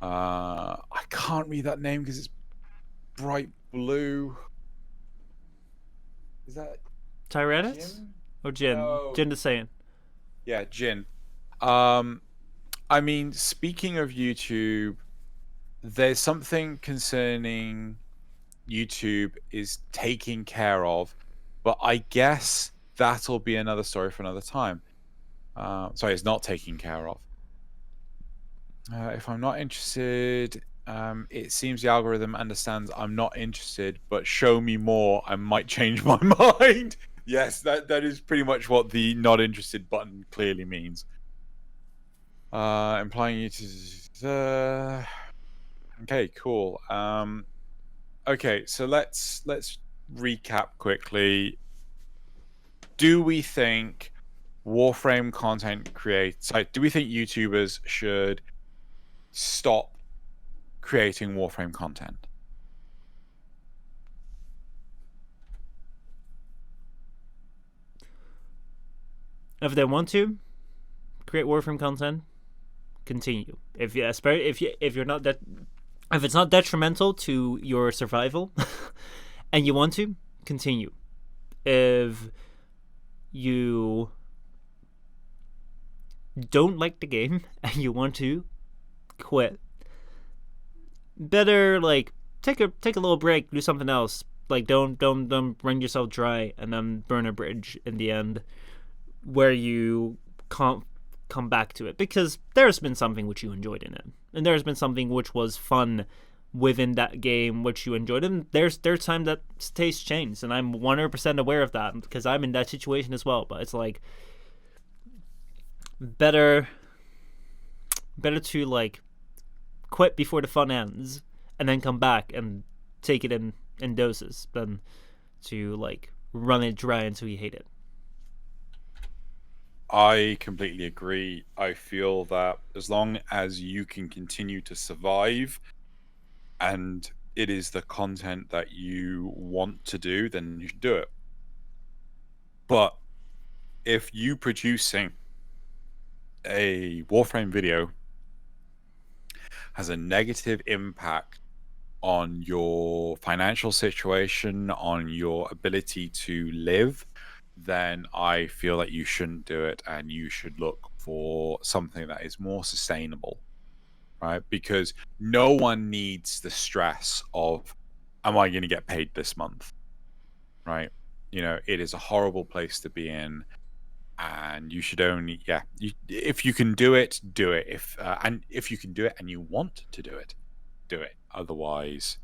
S2: I can't read that name because it's bright blue. Is that
S1: Tyrannus? Or Jin?
S2: No.
S1: Jin the Saiyan.
S2: Yeah, Jin. I mean, speaking of YouTube, there's something concerning YouTube is taking care of, but I guess that'll be another story for another time. Sorry, it's not taking care of. If I'm not interested, it seems the algorithm understands I'm not interested, but show me more, I might change my mind. Yes, that is pretty much what the not interested button clearly means. Implying you to... Okay, cool. Okay, so let's recap quickly. Do we think Warframe content do we think YouTubers should stop creating Warframe content?
S1: If they want to create Warframe content, continue. If it's not detrimental to your survival and you want to, continue. If you don't like the game and you want to quit, better like take a little break, do something else. Like don't run yourself dry and then burn a bridge in the end where you can't come back to it, because there's been something which you enjoyed in it, and there's been something which was fun within that game which you enjoyed, and there's time that taste changed, and I'm 100% aware of that because I'm in that situation as well. But it's like better to like quit before the fun ends and then come back and take it in doses than to like run it dry until you hate it.
S2: I completely agree. I feel that as long as you can continue to survive and it is the content that you want to do, then you should do it. But if you producing a Warframe video has a negative impact on your financial situation, on your ability to live, then I feel that you shouldn't do it, and you should look for something that is more sustainable, right? Because no one needs the stress of, am I going to get paid this month, right? You know, it is a horrible place to be in, and you should only, if you can do it, do it. If you can do it and you want to do it, do it. Otherwise,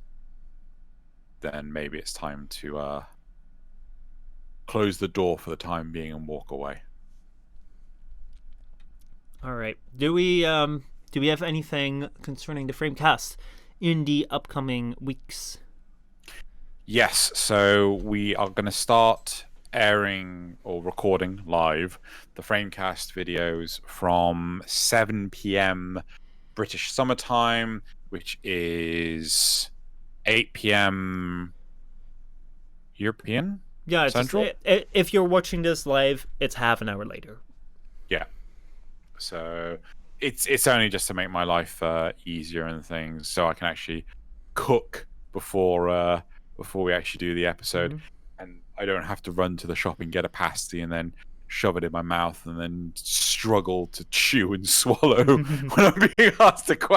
S2: then maybe it's time to close the door for the time being and walk away.
S1: All right. Do we have anything concerning the FrameCast in the upcoming weeks?
S2: Yes. So we are going to start airing or recording live the FrameCast videos from 7 p.m. British summertime, which is 8 p.m. European.
S1: Yeah, it's
S2: Central.
S1: If you're watching this live, it's half an hour later.
S2: Yeah. So it's only just to make my life easier and things, so I can actually cook before we actually do the episode, and I don't have to run to the shop and get a pasty and then shove it in my mouth and then struggle to chew and swallow when I'm being asked a question.